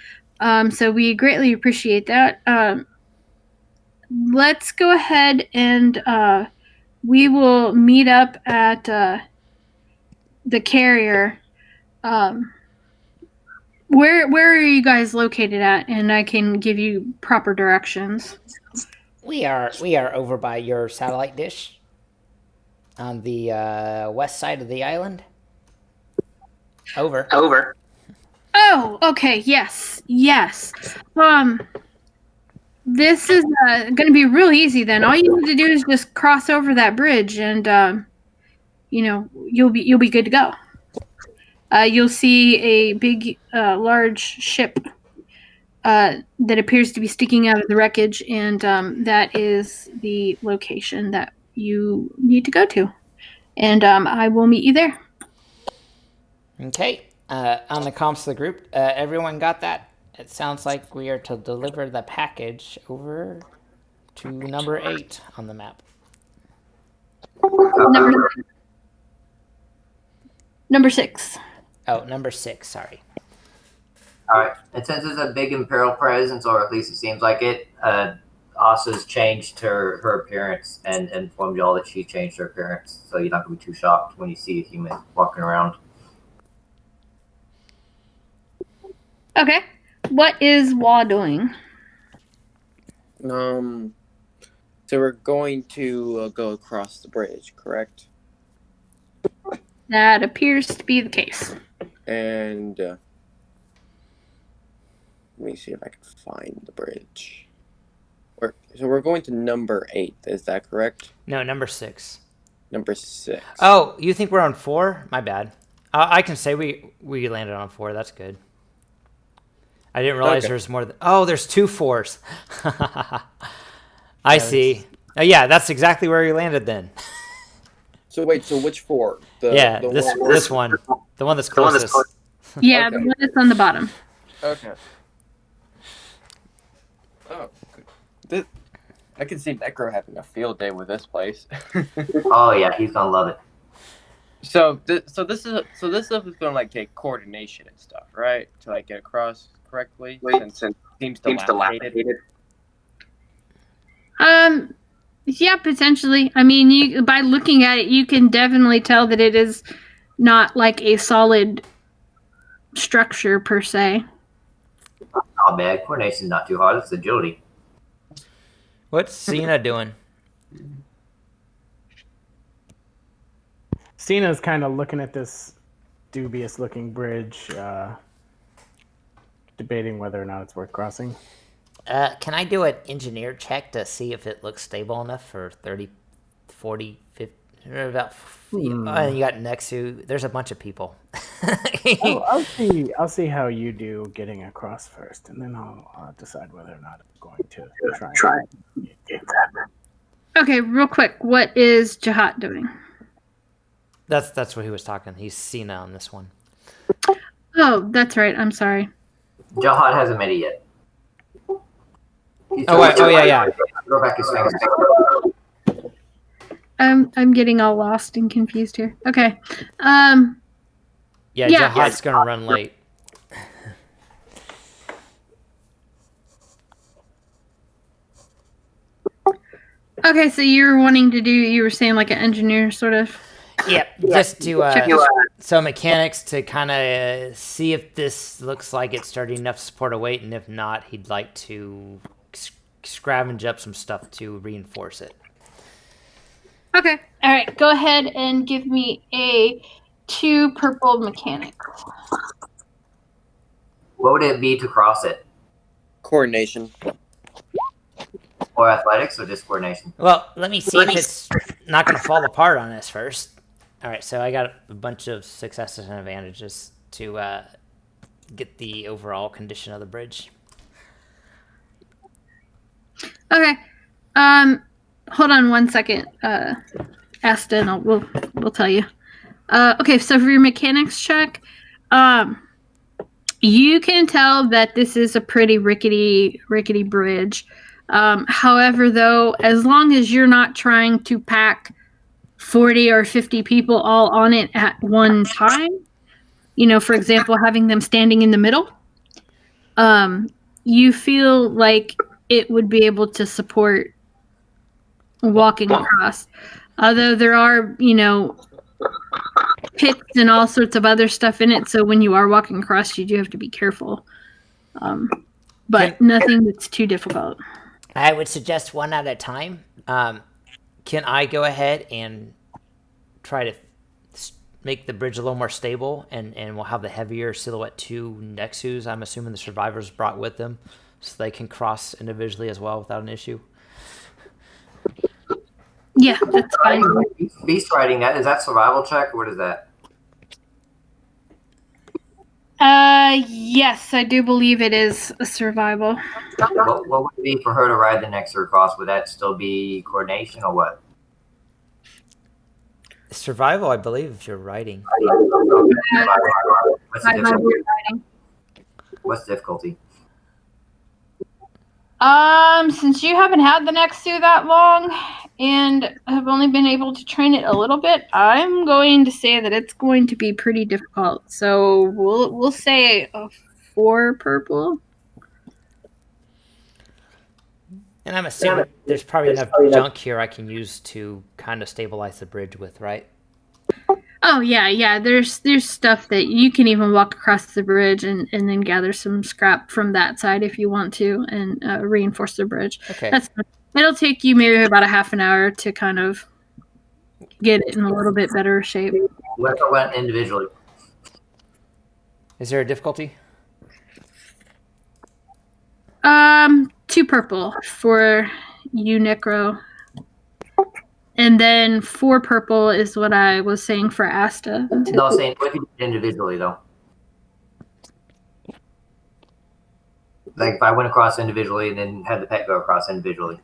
So we greatly appreciate that. Let's go ahead and we will meet up at the carrier. Where are you guys located at? And I can give you proper directions. We are over by your satellite dish on the west side of the island. Over. Oh, okay. Yes. This is going to be real easy then. All you need to do is just cross over that bridge, and you'll be good to go. You'll see a big, large ship that appears to be sticking out of the wreckage, and that is the location that you need to go to. And I will meet you there. Okay. On the comms to the group, everyone got that? It sounds like we are to deliver the package over to number 8 on the map. Number 6. Oh, number 6, sorry. All right. And since it's a big Imperial presence, or at least it seems like it, Asa's changed her appearance and informed y'all that she changed her appearance. So you're not going to be too shocked when you see a human walking around. Okay. What is Wa doing? So we're going to go across the bridge, correct? That appears to be the case. And let me see if I can find the bridge. So we're going to number 8, is that correct? No, number 6. Number 6. Oh, you think we're on 4? My bad. I can say we landed on 4. That's good. I didn't realize Okay. there's more than... Oh, there's 2 4s. I see. Oh, yeah, that's exactly where you landed then. So wait, so which 4? Yeah, the this one. The one that's closest. Yeah, Okay. the one that's on the bottom. Okay. Oh, good. I can see Necro having a field day with this place. Oh yeah, he's gonna love it. So this stuff is gonna like take coordination and stuff, right? To like get across correctly, since it seems dilapidated. Yeah, potentially. I mean, you by looking at it, you can definitely tell that it is not like a solid structure per se. Not bad. Coordination's not too hard. It's agility. What's Cena doing? Cena's kind of looking at this dubious-looking bridge, debating whether or not it's worth crossing. Can I do an engineer check to see if it looks stable enough for 30, 40, 50, about... you got Nexu. There's a bunch of people. I'll see how you do getting across first, and then I'll decide whether or not I'm going to try. Okay, real quick, what is Jahat doing? That's what he was talking. He's Cena on this one. Oh, that's right. I'm sorry. Jahat hasn't made it yet. Yeah. Throw back his fingers. I'm getting all lost and confused here. Okay. Yeah, Yeah. Jahat's gonna run late. Okay, so you were saying like an engineer sort of. Yeah, just to Check so mechanics to kind of see if this looks like it's sturdy enough to support a weight, and if not, he'd like to scavenge up some stuff to reinforce it. Okay. All right. Go ahead and give me a 2 purple mechanic. What would it be to cross it? Coordination. Or athletics, or just coordination? Well, let me see if it's not going to fall apart on us first. All right, so I got a bunch of successes and advantages to get the overall condition of the bridge. Okay. Hold on 1 second. Aston, we'll tell you. Okay, so for your mechanics check, you can tell that this is a pretty rickety bridge. However, though, as long as you're not trying to pack 40 or 50 people all on it at one time, for example, having them standing in the middle, you feel like it would be able to support walking across. Although there are, pits and all sorts of other stuff in it, so when you are walking across, you do have to be careful. But nothing that's too difficult. I would suggest one at a time. Can I go ahead and try to make the bridge a little more stable, and we'll have the heavier Silhouette 2 Nexus, I'm assuming the survivors brought with them, so they can cross individually as well without an issue? Yeah, that's fine. Beast riding, is that survival check, or what is that? Yes, I do believe it is a survival. What would it be for her to ride the Nexus across? Would that still be coordination, or what? Survival, I believe, if you're riding. What's the difficulty? What's the difficulty? Since you haven't had the Nexu that long and have only been able to train it a little bit, I'm going to say that it's going to be pretty difficult. So we'll say a 4 purple. And I'm assuming there's probably enough junk here I can use to kind of stabilize the bridge with, right? Oh yeah. There's stuff that you can even walk across the bridge and then gather some scrap from that side if you want to, and reinforce the bridge. Okay. It'll take you maybe about a half an hour to kind of get it in a little bit better shape. What individually? Is there a difficulty? 2 purple for you, Necro. And then 4 purple is what I was saying for Asta. No, I'm saying what if you did it individually though? Like if I went across individually and then had the pet go across individually.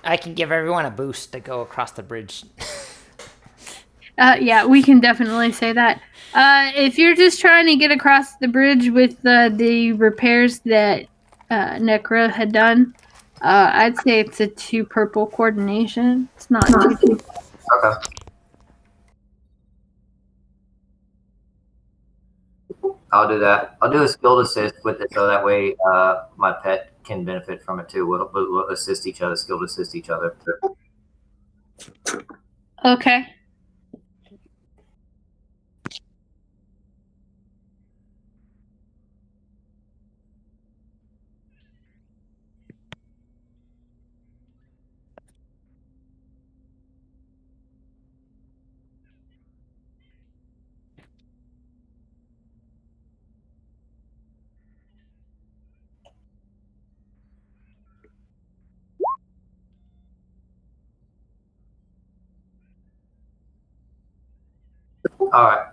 I can give everyone a boost to go across the bridge. Yeah, we can definitely say that. If you're just trying to get across the bridge with the repairs that Necro had done, I'd say it's a 2 purple coordination. It's not too. Okay. I'll do that. I'll do a skilled assist with it so that way my pet can benefit from it too. We'll assist each other, skilled assist each other. Okay. All right.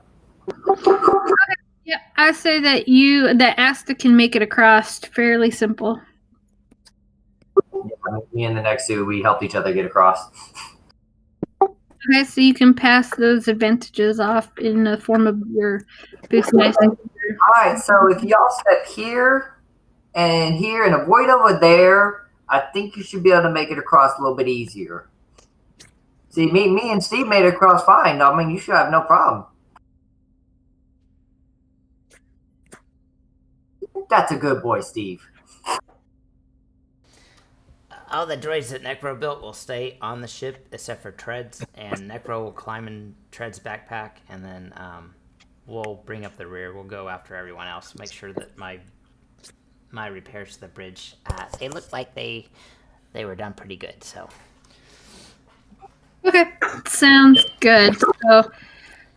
Yeah, I say that Asta can make it across fairly simple. Yeah, me and the next two, we helped each other get across. Okay, so you can pass those advantages off in the form of your boost nice. All right, so if y'all step here and avoid over there, I think you should be able to make it across a little bit easier. See, me and Steve made it across fine. I mean, you should have no problem. That's a good boy, Steve. All the droids that Necro built will stay on the ship except for Treads, and Necro will climb in Treads' backpack, and then we'll bring up the rear. We'll go after everyone else, make sure that my repairs to the bridge, they look like they were done pretty good, so. Okay, sounds good. So,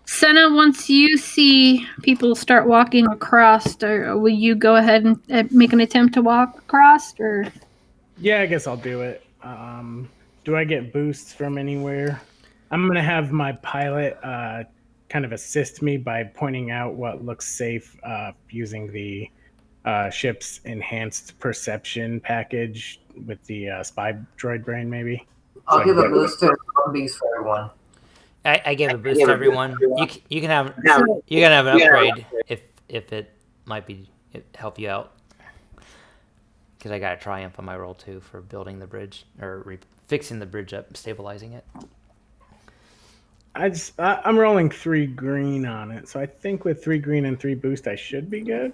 Senna, once you see people start walking across, will you go ahead and make an attempt to walk across, or? Yeah, I guess I'll do it. Do I get boosts from anywhere? I'm going to have my pilot kind of assist me by pointing out what looks safe using the ship's enhanced perception package with the spy droid brain, maybe. I'll give a boost to beast for everyone. I gave a boost to everyone. You can have an upgrade if it might help you out. Because I got a triumph on my roll too for building the bridge or fixing the bridge up, stabilizing it. I'm rolling 3 green on it, so I think with 3 green and 3 boost, I should be good.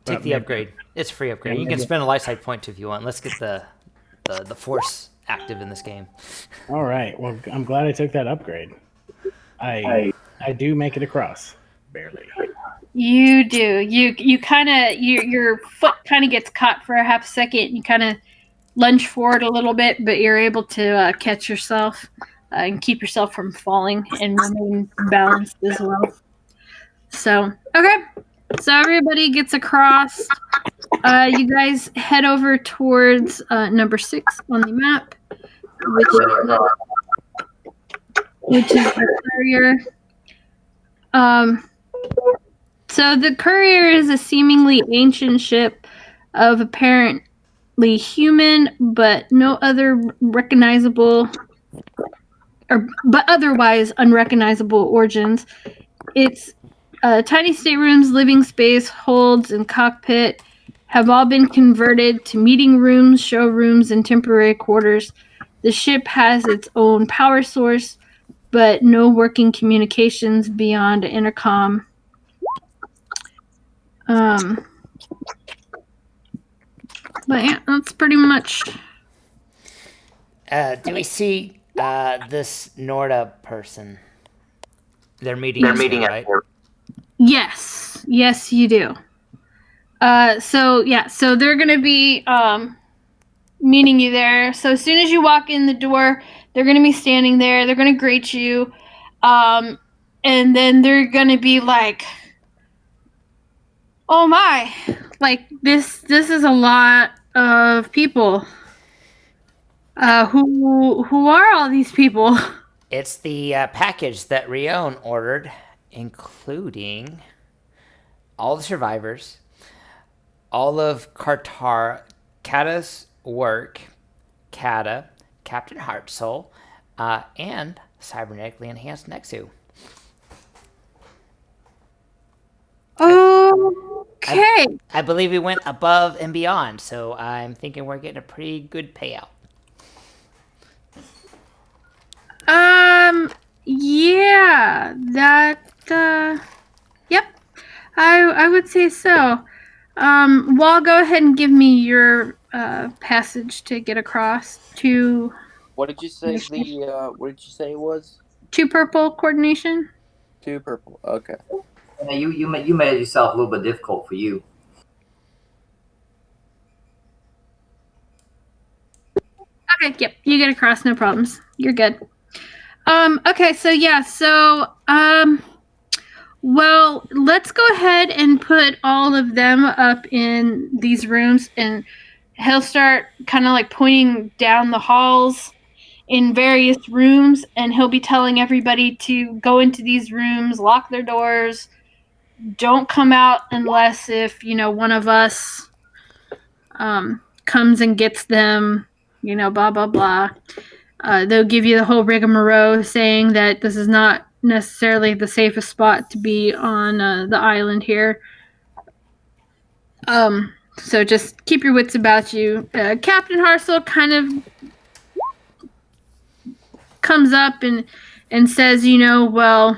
Take the upgrade. It's a free upgrade. You can spend a life side point too if you want. Let's get the force active in this game. All right. Well, I'm glad I took that upgrade. I do make it across, barely. You do. You kind of your foot kind of gets caught for a half second. You kind of lunge forward a little bit, but you're able to catch yourself and keep yourself from falling and remain balanced as well. So okay, so everybody gets across. You guys head over towards number 6 on the map, which is the courier. So the courier is a seemingly ancient ship of apparently human, but no other recognizable, but otherwise unrecognizable origins. Its tiny staterooms, living space, holds, and cockpit have all been converted to meeting rooms, showrooms, and temporary quarters. The ship has its own power source, but no working communications beyond intercom. But yeah, that's pretty much. Do we see this Norda person? They're meeting us here, right? Yes, you do. So they're gonna be meeting you there. So as soon as you walk in the door, they're gonna be standing there. They're gonna greet you, and then they're gonna be like, Oh my! Like this is a lot of people. Who are all these people? It's the package that Rion ordered, including all the survivors, all of Kata's work, Kata, Captain Heartsoul, and cybernetically enhanced Nexu. Okay. I believe we went above and beyond, so I'm thinking we're getting a pretty good payout. Yeah, yep, I would say so. Well, go ahead and give me your passage to get across to. What did you say what did you say it was? 2 purple coordination. 2 purple. Okay. Yeah, you made it yourself a little bit difficult for you. Okay, yep, you get across, no problems. You're good. Okay, well, let's go ahead and put all of them up in these rooms, and he'll start kind of like pointing down the halls in various rooms, and he'll be telling everybody to go into these rooms, lock their doors, don't come out unless if, one of us comes and gets them, blah, blah, blah. They'll give you the whole rigmarole saying that this is not necessarily the safest spot to be on the island here. So just keep your wits about you. Captain Harsol kind of comes up and says, well,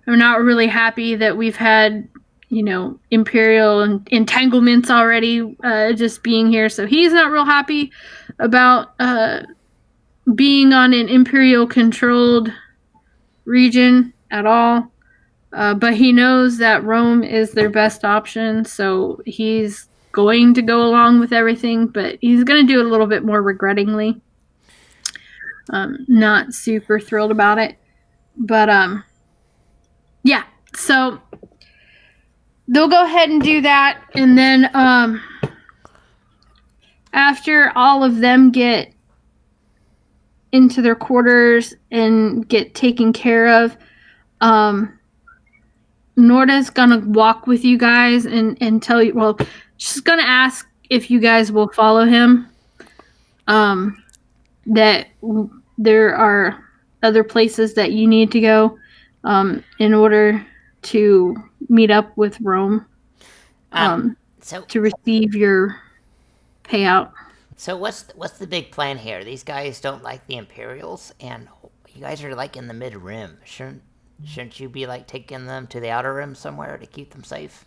I'm not really happy that we've had, Imperial entanglements already just being here. So he's not real happy about being on an Imperial controlled region at all. But he knows that Rome is their best option. So he's going to go along with everything, but he's going to do it a little bit more regrettingly. Not super thrilled about it. But yeah, so they'll go ahead and do that, and then after all of them get into their quarters and get taken care of, Norda's gonna walk with you guys and tell you, well, she's gonna ask if you guys will follow him. That there are other places that you need to go in order to meet up with Rome to receive your payout. So what's the big plan here? These guys don't like the Imperials, and you guys are like in the mid rim. Shouldn't you be like taking them to the outer rim somewhere to keep them safe?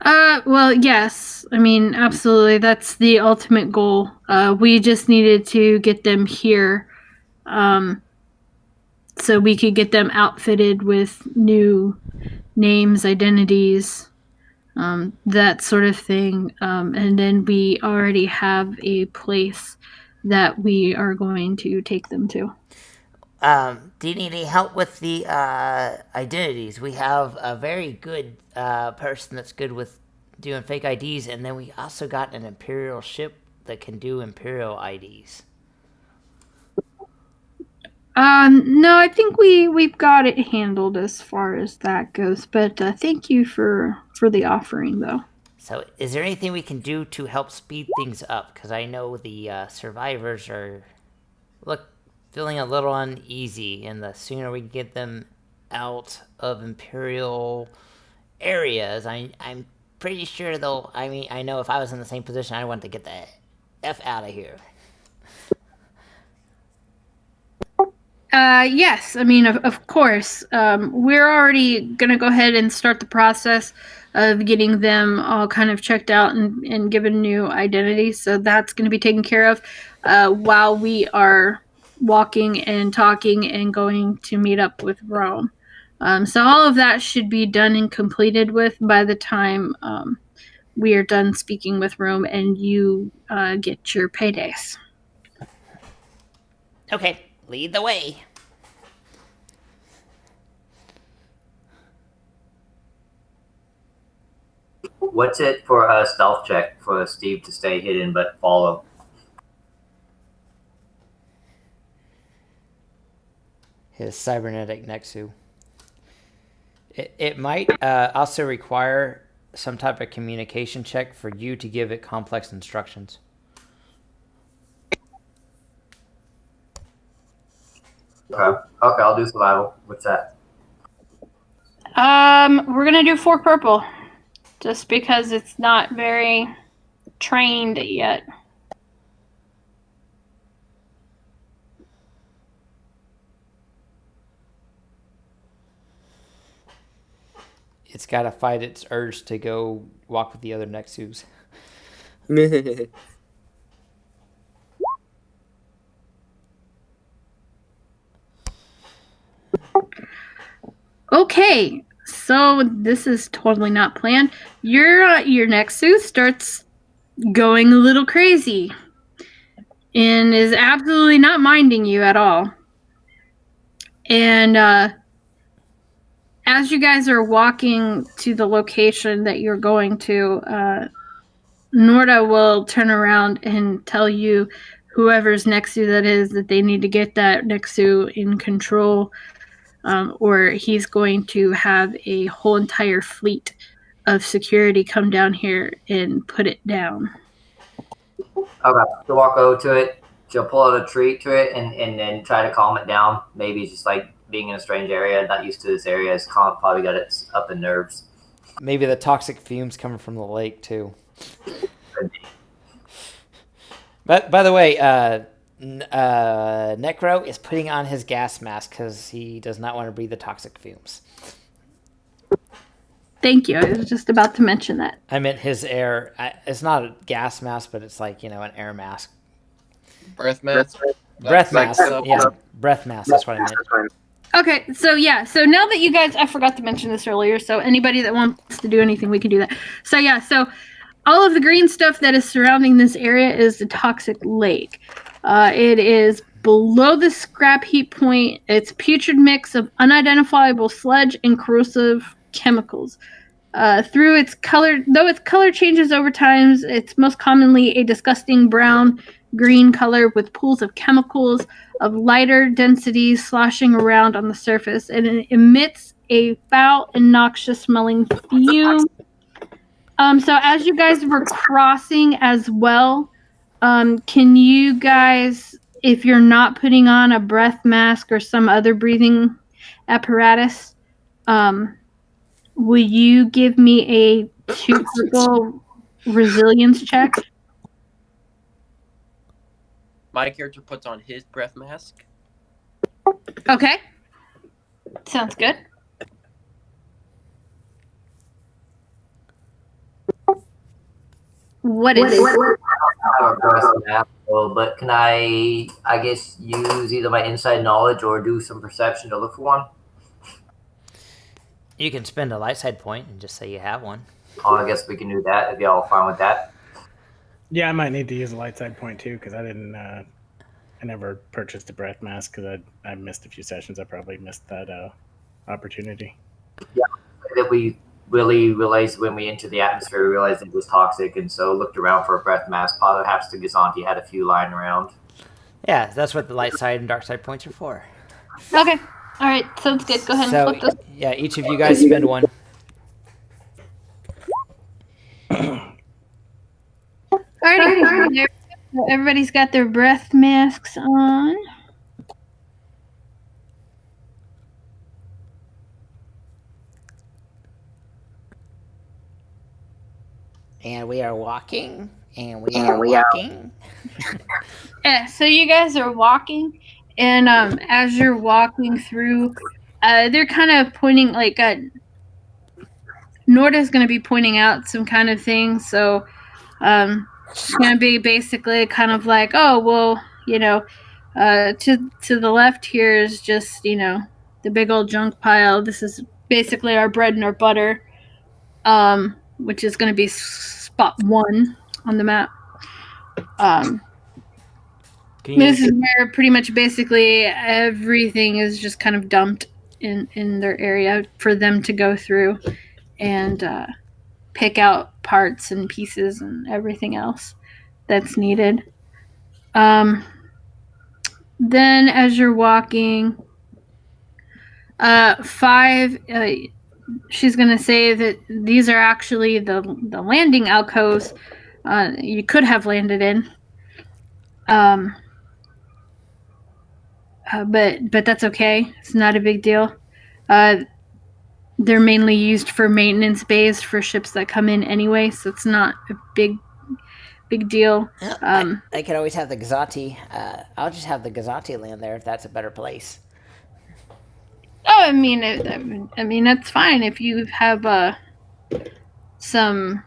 Well, yes. I mean, absolutely. That's the ultimate goal. We just needed to get them here, so we could get them outfitted with new names, identities, that sort of thing. And then we already have a place that we are going to take them to. Do you need any help with the identities? We have a very good person that's good with doing fake IDs, and then we also got an Imperial ship that can do Imperial IDs. No, I think we've got it handled as far as that goes. But thank you for the offering, though. So, is there anything we can do to help speed things up? Because I know the survivors are feeling a little uneasy, and the sooner we get them out of Imperial areas, I'm pretty sure they'll. I mean, I know if I was in the same position, I want to get the F out of here. Yes, I mean, of course. We're already going to go ahead and start the process of getting them all kind of checked out and given new identities. So that's going to be taken care of while we are walking and talking and going to meet up with Rome. So all of that should be done and completed with by the time we are done speaking with Rome and you get your paydays. Okay. Lead the way. What's it for a stealth check for Steve to stay hidden but follow? His cybernetic Nexu. It might also require some type of communication check for you to give it complex instructions. Okay, I'll do survival. What's that? We're gonna do 4 purple, just because it's not very trained yet. It's got to fight its urge to go walk with the other Nexus. Okay, so this is totally not planned. Your Nexus starts going a little crazy and is absolutely not minding you at all. And as you guys are walking to the location that you're going to, Norda will turn around and tell you, whoever's Nexu that is, that they need to get that Nexu in control, or he's going to have a whole entire fleet of security come down here and put it down. Okay, she'll walk over to it. She'll pull out a treat to it and then try to calm it down. Maybe it's just like being in a strange area, not used to this area. It's probably got its up in nerves. Maybe the toxic fumes coming from the lake too. But by the way, Necro is putting on his gas mask because he does not want to breathe the toxic fumes. Thank you. I was just about to mention that. I meant his air. It's not a gas mask, but it's like, an air mask. Breath mask. Breath mask. Yeah, breath mask. That's what I meant. Okay, so yeah, so now that you guys, I forgot to mention this earlier, so anybody that wants to do anything, we can do that. So yeah, so all of the green stuff that is surrounding this area is the toxic lake. It is below the scrap heap point. It's a putrid mix of unidentifiable sludge and corrosive chemicals. Though its color changes over time, it's most commonly a disgusting brown-green color with pools of chemicals of lighter density sloshing around on the surface, and it emits a foul and noxious-smelling fume. So as you guys were crossing as well, can you guys, if you're not putting on a breath mask or some other breathing apparatus, will you give me a 2 purple resilience check? My character puts on his breath mask. Okay. Sounds good. What is it? I have a breath mask, but can I guess, use either my inside knowledge or do some perception to look for one? You can spend a light side point and just say you have one. Oh, I guess we can do that if y'all are fine with that. Yeah, I might need to use a light side point too, because I didn't. I never purchased a breath mask because I missed a few sessions. I probably missed that opportunity. Yeah, that we really realized when we entered the atmosphere, we realized it was toxic, and so looked around for a breath mask. Perhaps the Gazanti had a few lying around. Yeah, that's what the light side and dark side points are for. Okay. All right. Sounds good. Go ahead and flip this. Yeah, each of you guys spend one. Alrighty. Everybody's got their breath masks on. And we are walking. And we are walking. Yeah, so you guys are walking, and as you're walking through, they're kind of pointing, like, Norda's going to be pointing out some kind of things, so it's going to be basically kind of like, oh, well, to the left here is just, the big old junk pile. This is basically our bread and our butter, which is going to be spot 1 on the map. This is where pretty much basically everything is just kind of dumped in their area for them to go through. And pick out parts and pieces and everything else that's needed. Then as you're walking, 5, she's going to say that these are actually the landing alcoves you could have landed in. But that's okay. It's not a big deal. They're mainly used for maintenance bays for ships that come in anyway, so it's not a big deal. I could always have the Gazati. I'll just have the Gazati land there if that's a better place. Oh, I mean that's fine if you have some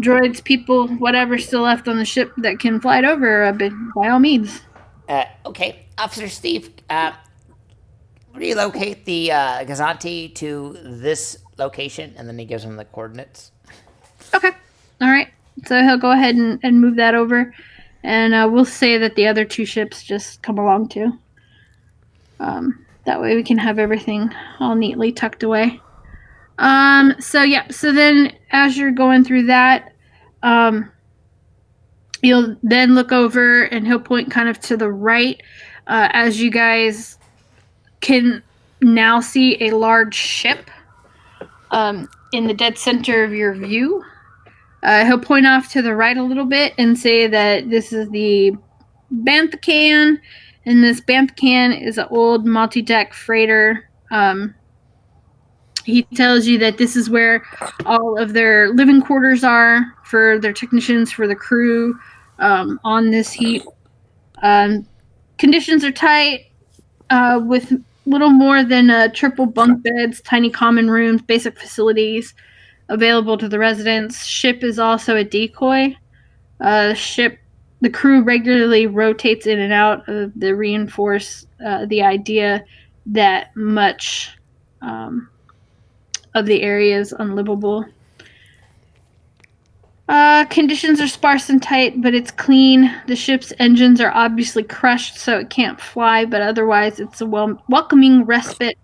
droids, people, whatever still left on the ship that can fly it over. By all means. Okay, Officer Steve. Relocate the Gazanti to this location, and then he gives him the coordinates. Okay. All right. So he'll go ahead and move that over, and we'll say that the other 2 ships just come along too. That way we can have everything all neatly tucked away. So then as you're going through that, you'll then look over, and he'll point kind of to the right, as you guys can now see a large ship in the dead center of your view. He'll point off to the right a little bit and say that this is the Banthacan, and this Banthacan is an old multi-deck freighter. He tells you that this is where all of their living quarters are for their technicians, for the crew on this heat. Conditions are tight, with little more than triple bunk beds, tiny common rooms, basic facilities available to the residents. Ship is also a decoy. The crew regularly rotates in and out of the reinforce the idea that much of the area is unlivable. Conditions are sparse and tight, but it's clean. The ship's engines are obviously crushed, so it can't fly, but otherwise it's a welcoming respite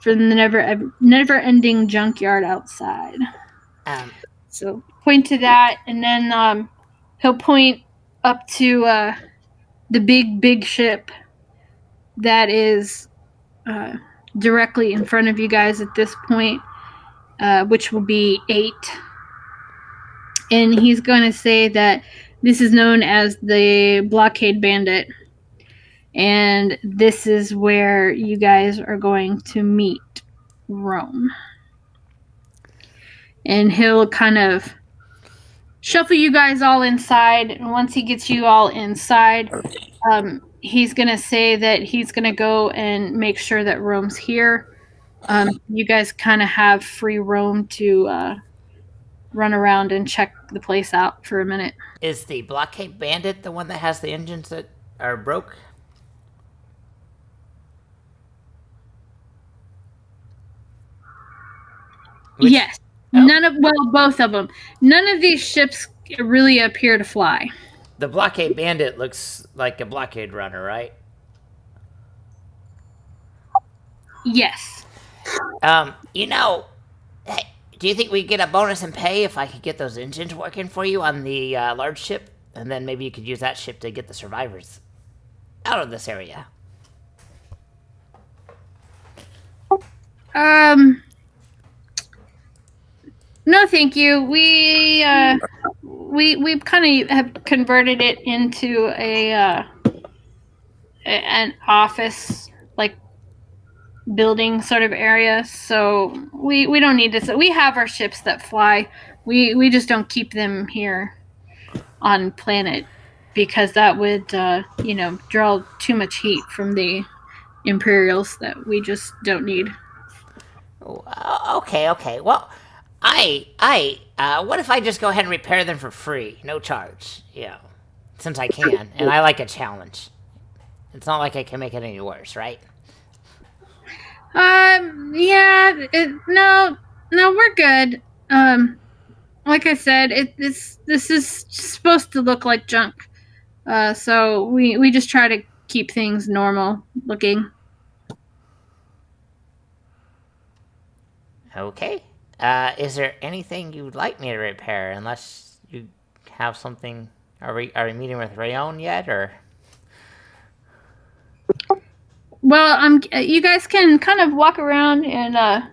from the never-ending junkyard outside. So point to that, and then he'll point up to the big ship that is directly in front of you guys at this point, which will be 8. And he's going to say that this is known as the Blockade Bandit. And this is where you guys are going to meet Rome. And he'll kind of shuffle you guys all inside. And once he gets you all inside, he's going to say that he's going to go and make sure that Rome's here. You guys kind of have free roam to run around and check the place out for a minute. Is the Blockade Bandit the one that has the engines that are broke? Yes. Oh. Both of them. None of these ships really appear to fly. The Blockade Bandit looks like a blockade runner, right? Yes. Do you think we get a bonus in pay if I could get those engines working for you on the large ship? And then maybe you could use that ship to get the survivors out of this area. No, thank you. We kind of have converted it into an office like building sort of area, so we don't need to. We have our ships that fly. We just don't keep them here on planet because that would draw too much heat from the Imperials that we just don't need. Okay. Well, what if I just go ahead and repair them for free, no charge? Since I can, and I like a challenge. It's not like I can make it any worse, right? No, we're good. Like I said, this is supposed to look like junk. So we just try to keep things normal looking. Okay. Is there anything you'd like me to repair? Unless you have something. Are we meeting with Rayon yet, or? Well, you guys can kind of walk around and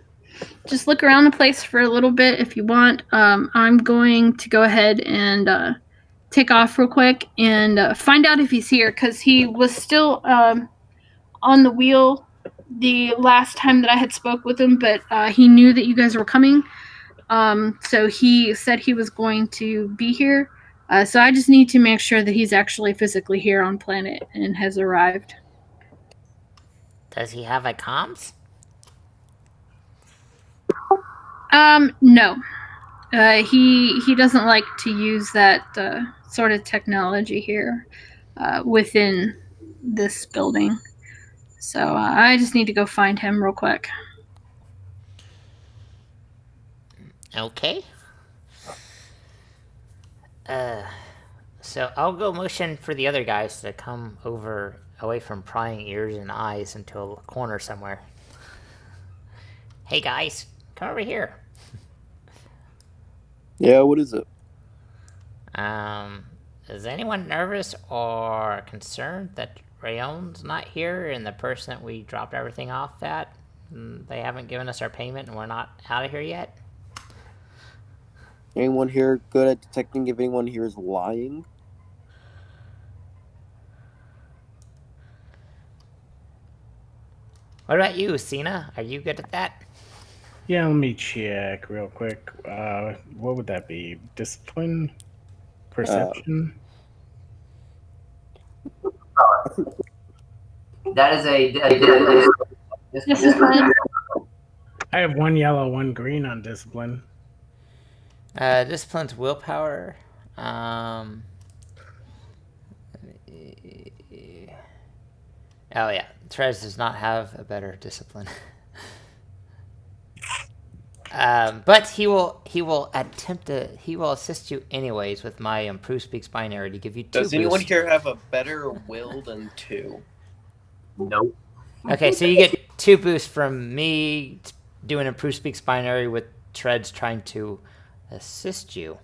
just look around the place for a little bit if you want. I'm going to go ahead and take off real quick and find out if he's here, because he was still on the wheel the last time that I had spoke with him, but he knew that you guys were coming. So he said he was going to be here. So I just need to make sure that he's actually physically here on planet and has arrived. Does he have a comms? No. He doesn't like to use that sort of technology here within this building. So I just need to go find him real quick. Okay. So I'll go motion for the other guys to come over away from prying ears and eyes into a corner somewhere. Hey guys, come over here. Yeah, what is it? Is anyone nervous or concerned that Rayon's not here and the person that we dropped everything off at, they haven't given us our payment and we're not out of here yet? Anyone here good at detecting if anyone here is lying? What about you, Cena? Are you good at that? Yeah, let me check real quick. What would that be? Discipline? Perception? That is a Discipline. I have 1 yellow, 1 green on discipline. Discipline's willpower. Oh yeah, Trez does not have a better discipline. But he will assist you anyways with my improved speaks binary to give you 2 Does anyone boosts. here have a better will than 2? Nope. Okay, so you get 2 boosts from me doing improved speaks binary with Treads trying to assist you.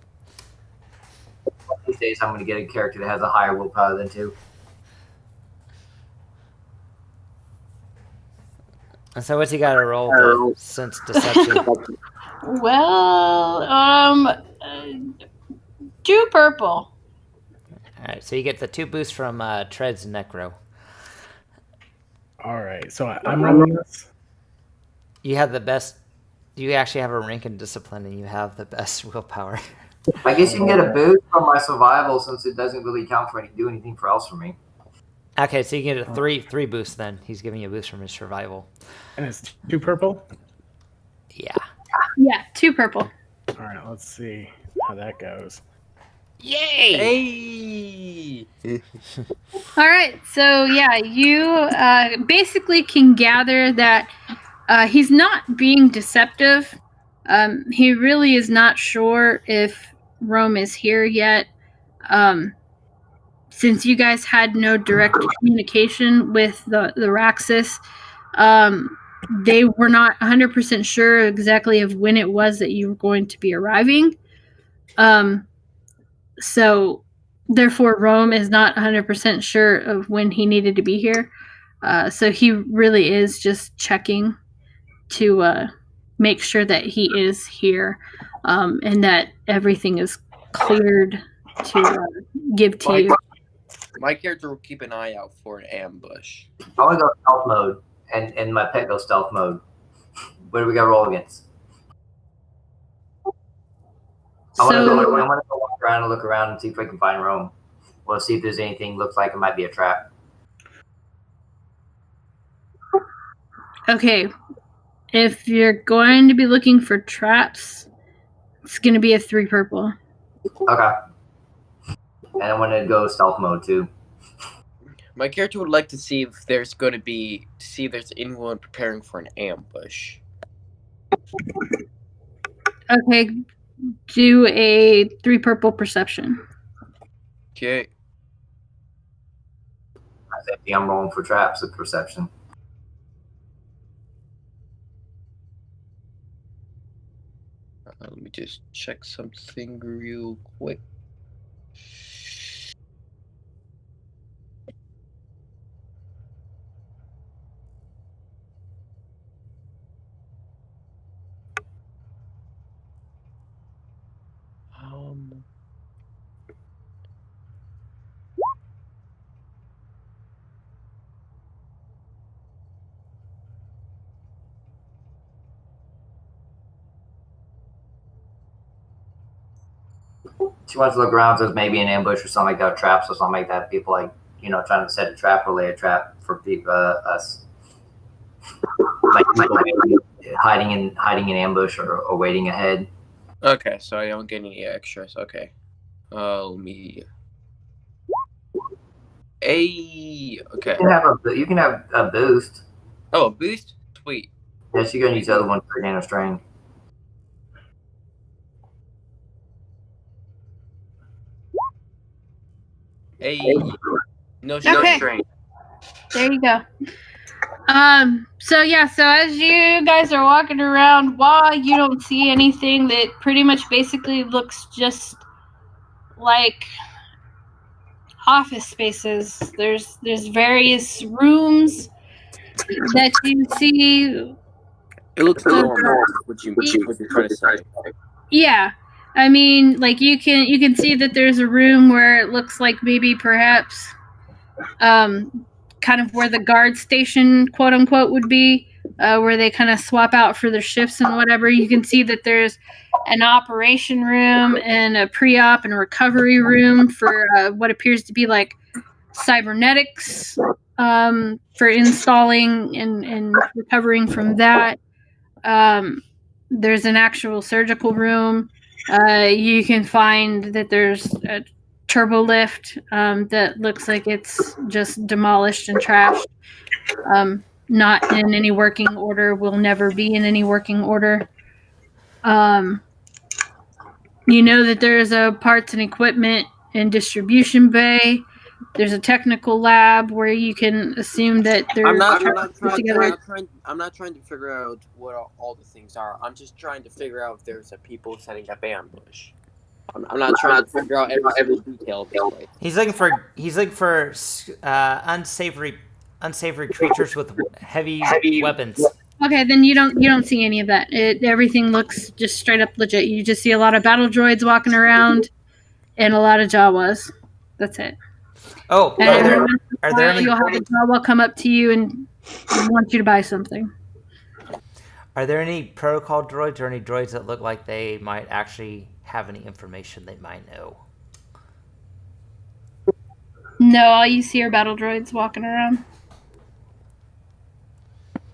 These days, I'm going to get a character that has a higher willpower than 2. And so what's he got to roll to sense deception? Well, 2 purple. Alright, so you get the 2 boosts from Treads Necro. Alright, so I'm rolling this. You have the best. You actually have a rank in discipline, and you have the best willpower. I guess you can get a boost from my survival since it doesn't really count for do anything for else for me. Okay, so you get a 3 boost then. He's giving you a boost from his survival. And it's 2 purple? Yeah. Yeah, 2 purple. Alright, let's see how that goes. Yay! Hey! All right, so yeah, you basically can gather that he's not being deceptive. He really is not sure if Rome is here yet. Since you guys had no direct communication with the Raxus, they were not 100% sure exactly of when it was that you were going to be arriving. So therefore, Rome is not 100% sure of when he needed to be here. So he really is just checking to make sure that he is here and that everything is cleared to give to you. My character will keep an eye out for an ambush. I want to go stealth mode, and my pet goes stealth mode. What do we got to roll against? I want to go walk around and look around and see if I can find Rome. We'll see if there's anything looks like it might be a trap. Okay, if you're going to be looking for traps, it's going to be a 3 purple. Okay. And I want to go stealth mode too. My character would like to see if there's anyone preparing for an ambush. Okay, do a 3 purple perception. Okay. I think I'm rolling for traps with perception. Let me just check something real quick. She wants to look around, so there's maybe an ambush or something like that, traps or something like that. People like, trying to set a trap or lay a trap for people, us. Like people hiding in ambush or waiting ahead. Okay, so I don't get any extras. Okay. Let me. Okay. You can have a boost. Oh, a boost? Sweet. Yes, you're gonna use the other one for nano strain. No Okay. strain. There you go. So as you guys are walking around, while you don't see anything that pretty much basically looks just like office spaces. There's various rooms that you see. It looks normal. What you trying to say? Yeah. I mean, like you can see that there's a room where it looks like maybe perhaps kind of where the guard station, quote unquote, would be, where they kind of swap out for their shifts and whatever. You can see that there's an operation room and a pre-op and recovery room for what appears to be like cybernetics, for installing and recovering from that. There's an actual surgical room. You can find that there's a turbo lift that looks like it's just demolished and trashed. Not in any working order, will never be in any working order. You know that there's a parts and equipment and distribution bay. There's a technical lab where you can assume that there's. I'm not trying to figure out what all the things are. I'm just trying to figure out if there's a people setting up ambush. I'm not trying to figure out every detail of this place. He's looking for unsavory creatures with heavy weapons. Okay, then you don't see any of that. Everything looks just straight up legit. You just see a lot of battle droids walking around and a lot of Jawas. That's it. Oh, are there any? You'll have a Jawa come up to you and want you to buy something. Are there any protocol droids or any droids that look like they might actually have any information they might know? No, all you see are battle droids walking around.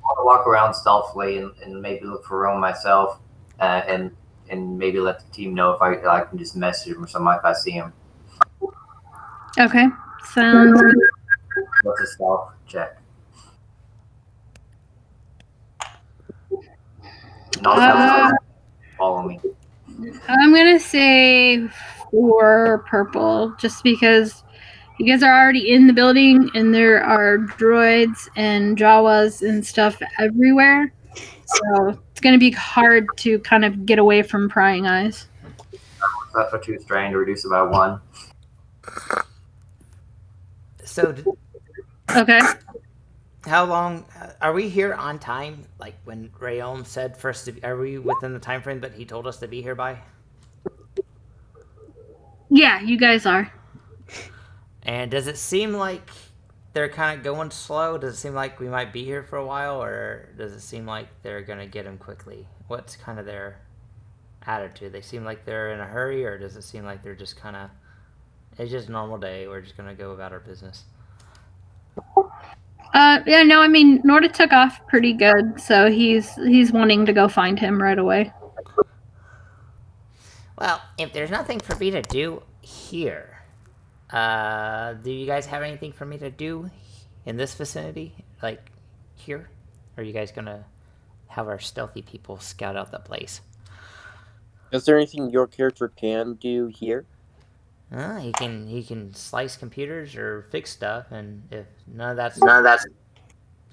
I'll walk around stealthily and maybe look for room myself, and maybe let the team know if I can just message them or something if I see them. Okay, sounds good. What's a stealth check? Follow me. I'm gonna say 4 purple, just because you guys are already in the building and there are droids and Jawas and stuff everywhere. So it's gonna be hard to kind of get away from prying eyes. That's for 2 strain to reduce it by 1. So, Okay. how long are we here on time? Like when Rayon said for us to, are we within the time frame that he told us to be here by? Yeah, you guys are. And does it seem like they're kind of going slow? Does it seem like we might be here for a while, or does it seem like they're gonna get him quickly? What's kind of their attitude? They seem like they're in a hurry, or does it seem like they're just kind of, it's just a normal day, we're just gonna go about our business? Yeah, no, I mean, Norda took off pretty good, so he's wanting to go find him right away. Well, if there's nothing for me to do here, Do you guys have anything for me to do in this vicinity, like here? Or are you guys gonna have our stealthy people scout out the place? Is there anything your character can do here? He can slice computers or fix stuff, and if none of that's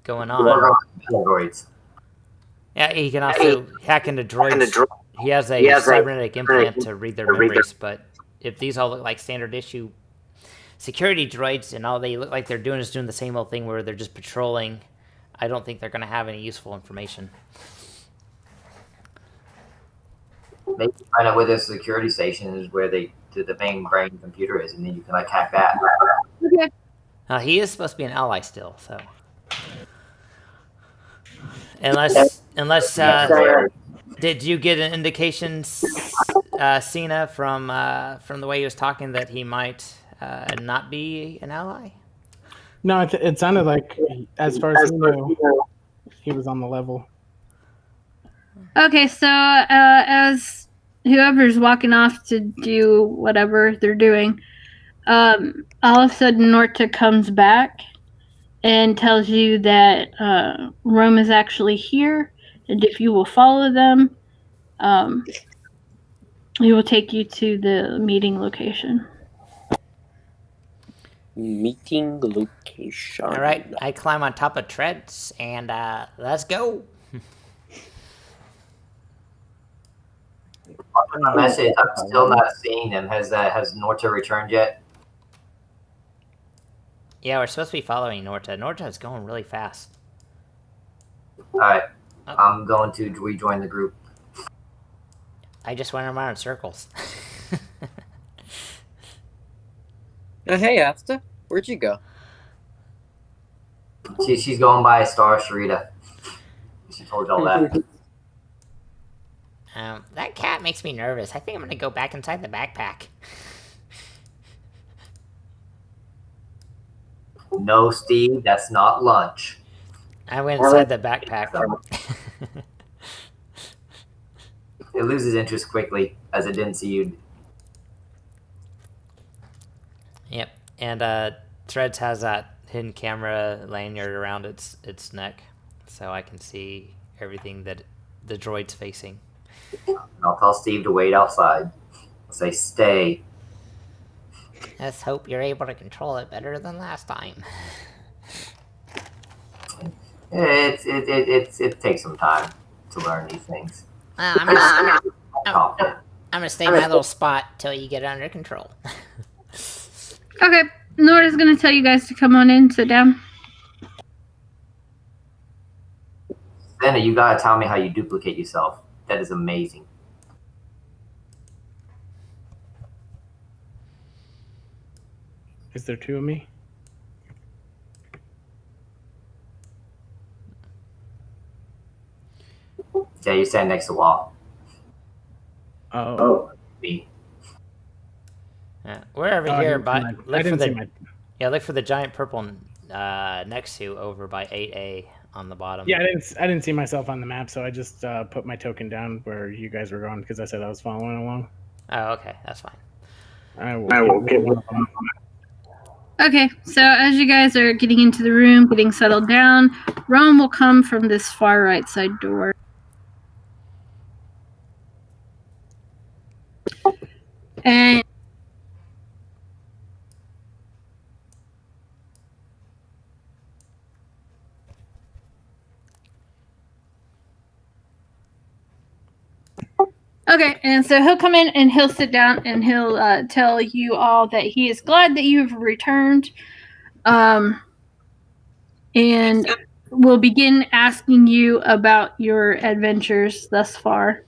going on, Droids. yeah, he can also hack into droids he has a cybernetic implant to read their memories, but if these all look like standard issue security droids and all they look like they're doing is doing the same old thing where they're just patrolling, I don't think they're going to have any useful information. Maybe find out where the security station is, where the main brain computer is, and then you can like hack that. Okay. He is supposed to be an ally still, so unless did you get an indication, Cena, from the way he was talking that he might not be an ally? No, it sounded like, as far as he knew, he was on the level. Okay, so as whoever's walking off to do whatever they're doing, all of a sudden Norta comes back and tells you that Rome is actually here, and if you will follow them, he will take you to the meeting location. Meeting location. All right, I climb on top of Treads, and let's go. My message, I'm still not seeing them. Has Norta returned yet? Yeah, we're supposed to be following Norta. Norta is going really fast. All right, I'm going to rejoin the group. I just went around in circles. Hey, Asta, where'd you go? She's going by Star Sharita. She told y'all that. That cat makes me nervous. I think I'm gonna go back inside the backpack. No, Steve, that's not lunch. I went inside the backpack. It loses interest quickly, as it didn't see you. Yep. And Threads has that hidden camera lanyard around its neck, so I can see everything that the droid's facing. I'll tell Steve to wait outside. I'll say, stay. Let's hope you're able to control it better than last time. It takes some time to learn these things. I'm gonna stay in my little spot till you get it under control. Okay, Norta's gonna tell you guys to come on in, sit down. Senna, you gotta tell me how you duplicate yourself. That is amazing. Is there two of me? Yeah, you stand next to the wall. Oh. Me. We're over here by. Look for the giant purple next to over by 8A on the bottom. Yeah, I didn't see myself on the map, so I just put my token down where you guys were going because I said I was following along. Oh, okay, that's fine. I will get one of them. Okay, so as you guys are getting into the room, getting settled down, Rome will come from this far right side door. And okay, and so he'll come in and he'll sit down and he'll tell you all that he is glad that you have returned, and will begin asking you about your adventures thus far,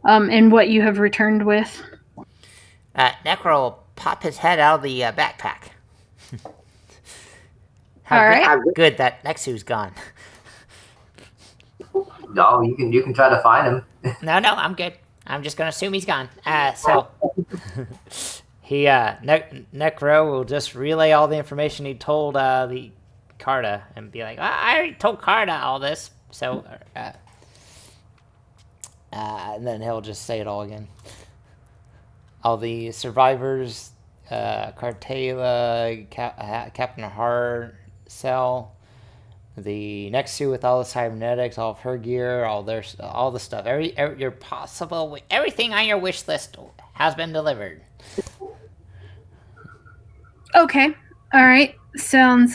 and what you have returned with. Necro will pop his head out of the backpack. How good that Nexu's gone. No, you can try to find him. No, I'm good. I'm just gonna assume he's gone. He Necro will just relay all the information he told the Carta and be like, I already told Carta all this, so and then he'll just say it all again. All the survivors, Cartela, Captain Harsol, the Nexu with all the cybernetics, all of her gear, all the stuff, everything on your wish list has been delivered. Okay, all right, sounds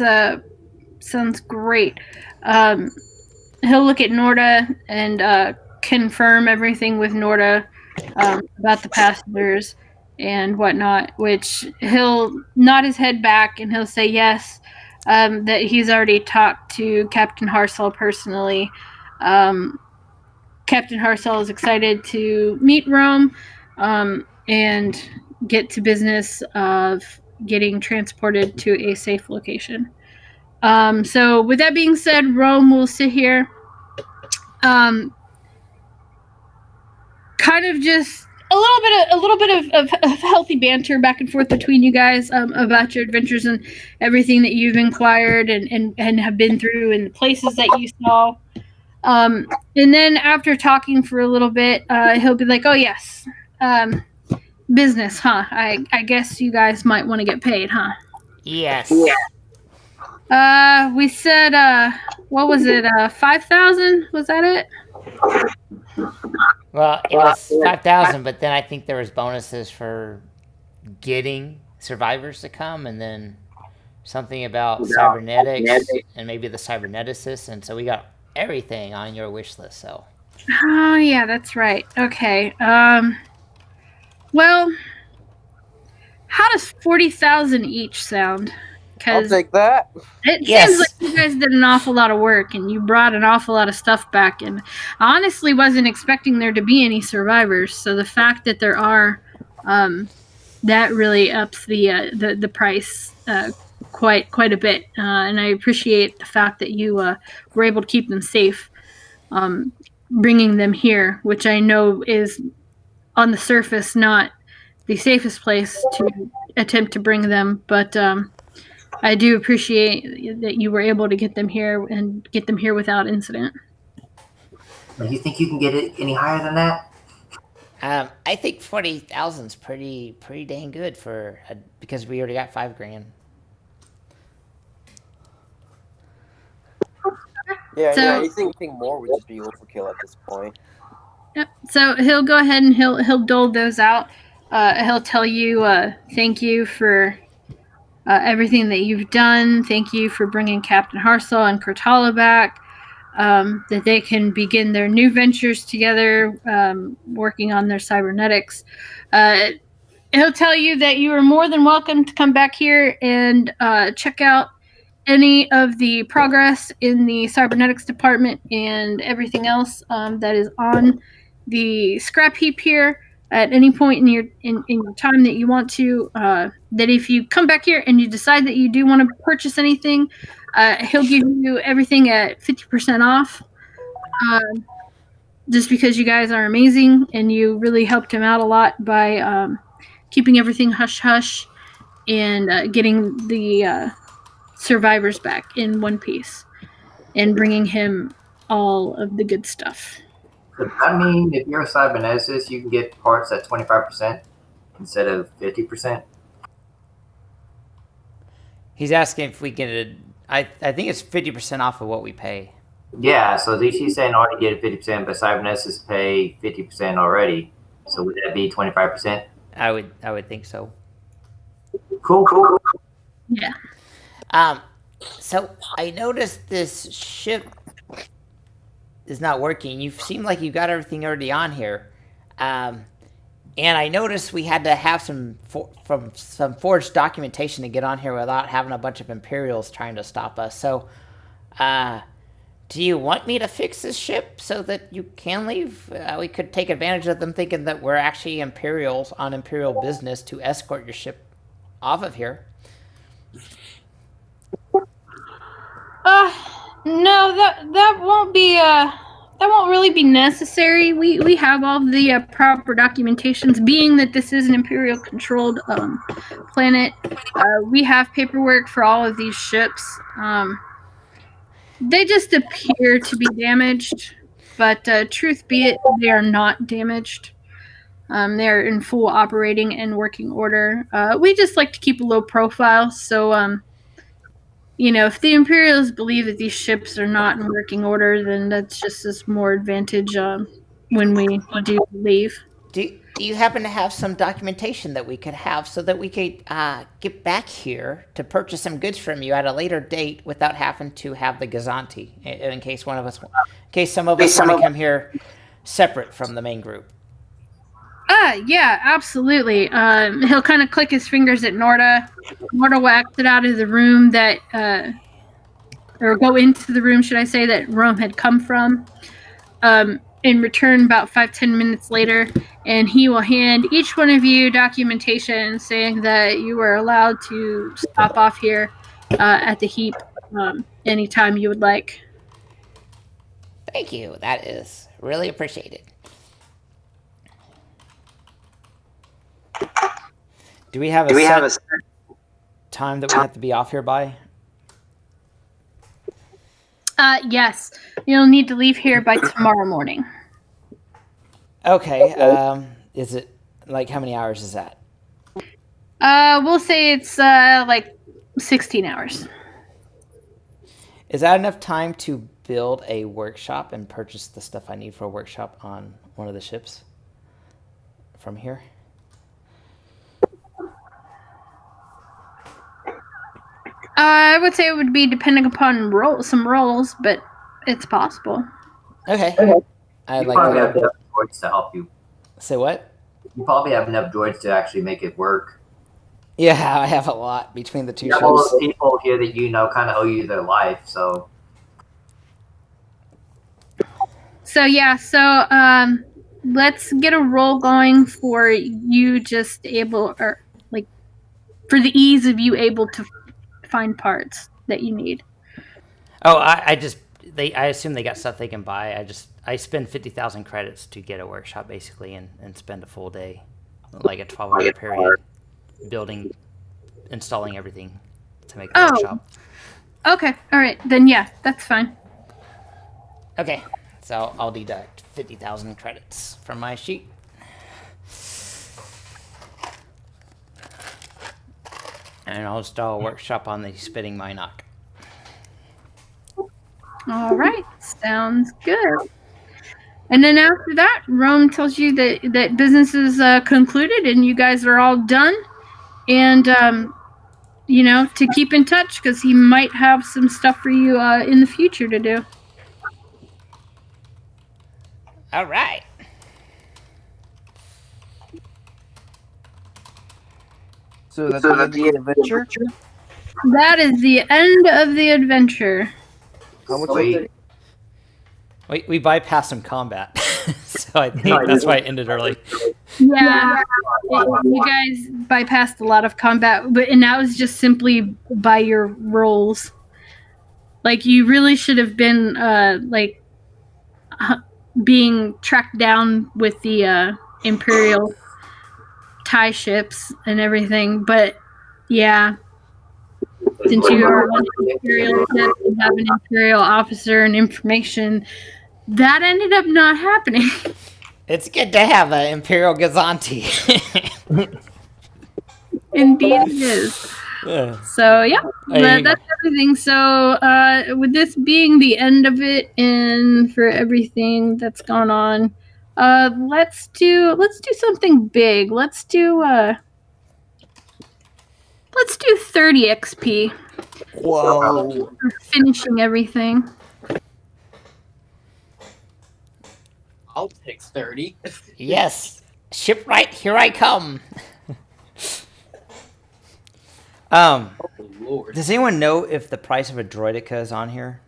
great. He'll look at Norta and confirm everything with Norta. about the passengers and whatnot, which he'll nod his head back and he'll say yes, that he's already talked to Captain Harsol personally. Captain Harsol is excited to meet Rome and get to business of getting transported to a safe location. So with that being said, Rome will sit here. Kind of just a little bit of healthy banter back and forth between you guys about your adventures and everything that you've inquired and have been through and the places that you saw. And then after talking for a little bit, he'll be like, "Oh yes, business, huh? I guess you guys might want to get paid, huh?" Yes. We said, what was it? 5,000? Was that it? Well, it was 5,000, but then I think there was bonuses for getting survivors to come, and then something about cybernetics and maybe the cyberneticist, and so we got everything on your wish list. So. Oh yeah, that's right. Okay. Well, how does 40,000 each sound? I'll take that. It Yes. seems like you guys did an awful lot of work and you brought an awful lot of stuff back. And I honestly wasn't expecting there to be any survivors. So the fact that there are, that really ups the price quite a bit. And I appreciate the fact that you were able to keep them safe, bringing them here, which I know is on the surface not the safest place to attempt to bring them, but I do appreciate that you were able to get them here and get them here without incident. Do you think you can get it any higher than that? I think 40,000 is pretty dang good for because we already got $5,000. Yeah, So- yeah. Anything more would just be overkill at this point. Yep. So he'll go ahead and he'll dole those out. He'll tell you thank you for everything that you've done. Thank you for bringing Captain Harsol and Cortala back. That they can begin their new ventures together, working on their cybernetics. He'll tell you that you are more than welcome to come back here and check out any of the progress in the cybernetics department and everything else that is on the scrap heap here at any point in your time that you want to. That if you come back here and you decide that you do want to purchase anything, he'll give you everything at 50% off. Just because you guys are amazing and you really helped him out a lot by keeping everything hush hush and getting the survivors back in one piece and bringing him all of the good stuff. Does that mean if you're a cyberneticist, you can get parts at 25% instead of 50%? He's asking if we can. I think it's 50% off of what we pay. Yeah, so she's saying already get 50%, but cyberneticists pay 50% already. So would that be 25%? I would think so. Cool. Yeah. So I noticed this ship is not working. You seem like you got everything already on here, and I noticed we had to have some forged documentation to get on here without having a bunch of Imperials trying to stop us. So, do you want me to fix this ship so that you can leave? We could take advantage of them thinking that we're actually Imperials on Imperial business to escort your ship off of here. No, that won't be that won't really be necessary. We have all the proper documentations. Being that this is an Imperial controlled planet, we have paperwork for all of these ships. They just appear to be damaged, but truth be it, they are not damaged. They're in full operating and working order. We just like to keep a low profile, so if the Imperials believe that these ships are not in working order, then that's just as more advantage when we do leave. Do you happen to have some documentation that we could have so that we could get back here to purchase some goods from you at a later date without having to have the Gazanti in case some of us want to come here separate from the main group? Yeah, absolutely. He'll kind of click his fingers at Norda. Norda will exit out of the room or go into the room, should I say, that Rome had come from. And return about 5-10 minutes later, and he will hand each one of you documentation saying that you are allowed to stop off here at the heap anytime you would like. Thank you. That is really appreciated. Do we have a set time that we have to be off here by? Yes. You'll need to leave here by tomorrow morning. Okay. Is it like how many hours is that? We'll say it's like 16 hours. Is that enough time to build a workshop and purchase the stuff I need for a workshop on one of the ships from here? I would say it would be depending upon some rolls, but it's possible. Okay. I'd You like probably have to enough droids to help you. say what? You probably have enough droids to actually make it work. Yeah, I have a lot between the two You have all ships. those people here that you know kind of owe you their life, so. So let's get a roll going for you for the ease of you able to find parts that you need. Oh, I assume they got stuff they can buy. I spend 50,000 credits to get a workshop basically and spend a full day, like a 12-hour period, building, installing everything to make the workshop. Okay, all right, then yeah, that's fine. Okay, so I'll deduct 50,000 credits from my sheet. And I'll install a workshop on the spitting Minoc. All right, sounds good. And then after that, Rome tells you that business is concluded and you guys are all done. And, to keep in touch because he might have some stuff for you in the future to do. All right. So that's the end of the adventure? That is the end of the adventure. How much Sweet. We bypassed some combat, so I think that's why it ended early. Yeah, you guys bypassed a lot of combat, and that was just simply by your rolls. Like, you really should have been, being tracked down with the Imperial TIE ships and everything, but, yeah. Since you are on an Imperial ship and have an Imperial officer and information, that ended up not happening. It's good to have an Imperial Gazanti. Indeed it is. Yeah. So, yeah, that's everything. So, with this being the end of it and for everything that's gone on, let's do something big. Let's do 30 XP. Whoa. For finishing everything. I'll take 30. Yes. Shipwright, here I come. Oh, Lord. Does anyone know if the price of a droidica is on here?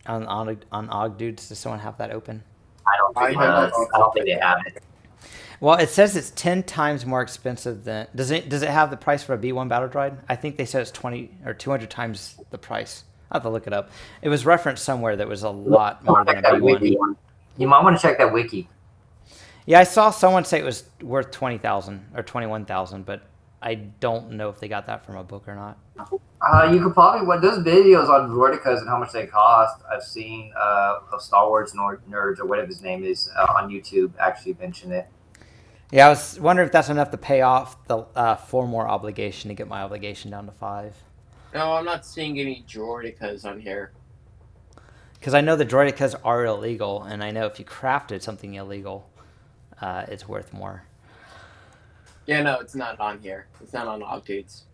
On Ogdudes, does someone have that open? I don't think they have it. Well, it says it's 10 times more expensive than. Does it have the price for a B1 battle droid? I think they said it's 20 or 200 times the price. I'll have to look it up. It was referenced somewhere that was a lot more than a B1. You might want to check that wiki. Yeah, I saw someone say it was worth 20,000 or 21,000, but I don't know if they got that from a book or not. You could probably those videos on droidicas and how much they cost. I've seen of Star Wars nerds or whatever his name is on YouTube actually mention it. Yeah, I was wondering if that's enough to pay off the 4 more obligation to get my obligation down to 5. No, I'm not seeing any droidicas on here. Because I know the droidicas are illegal, and I know if you crafted something illegal, it's worth more. Yeah, no, it's not on here. It's not on Ogdudes.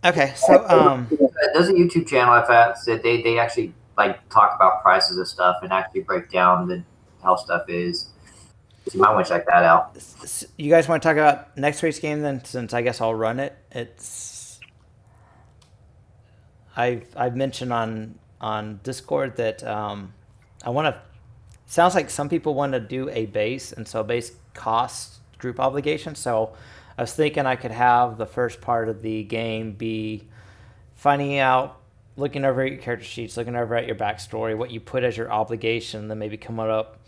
Okay, so there's a YouTube channel I've had that they actually like talk about prices of stuff and actually break down how stuff is. So you might want to check that out. You guys want to talk about next week's game then, since I guess I'll run it. I've mentioned on Discord that I want to. Sounds like some people want to do a base, and so base costs group obligation. So I was thinking I could have the first part of the game be finding out, looking over at your character sheets, looking over at your backstory, what you put as your obligation, then maybe coming up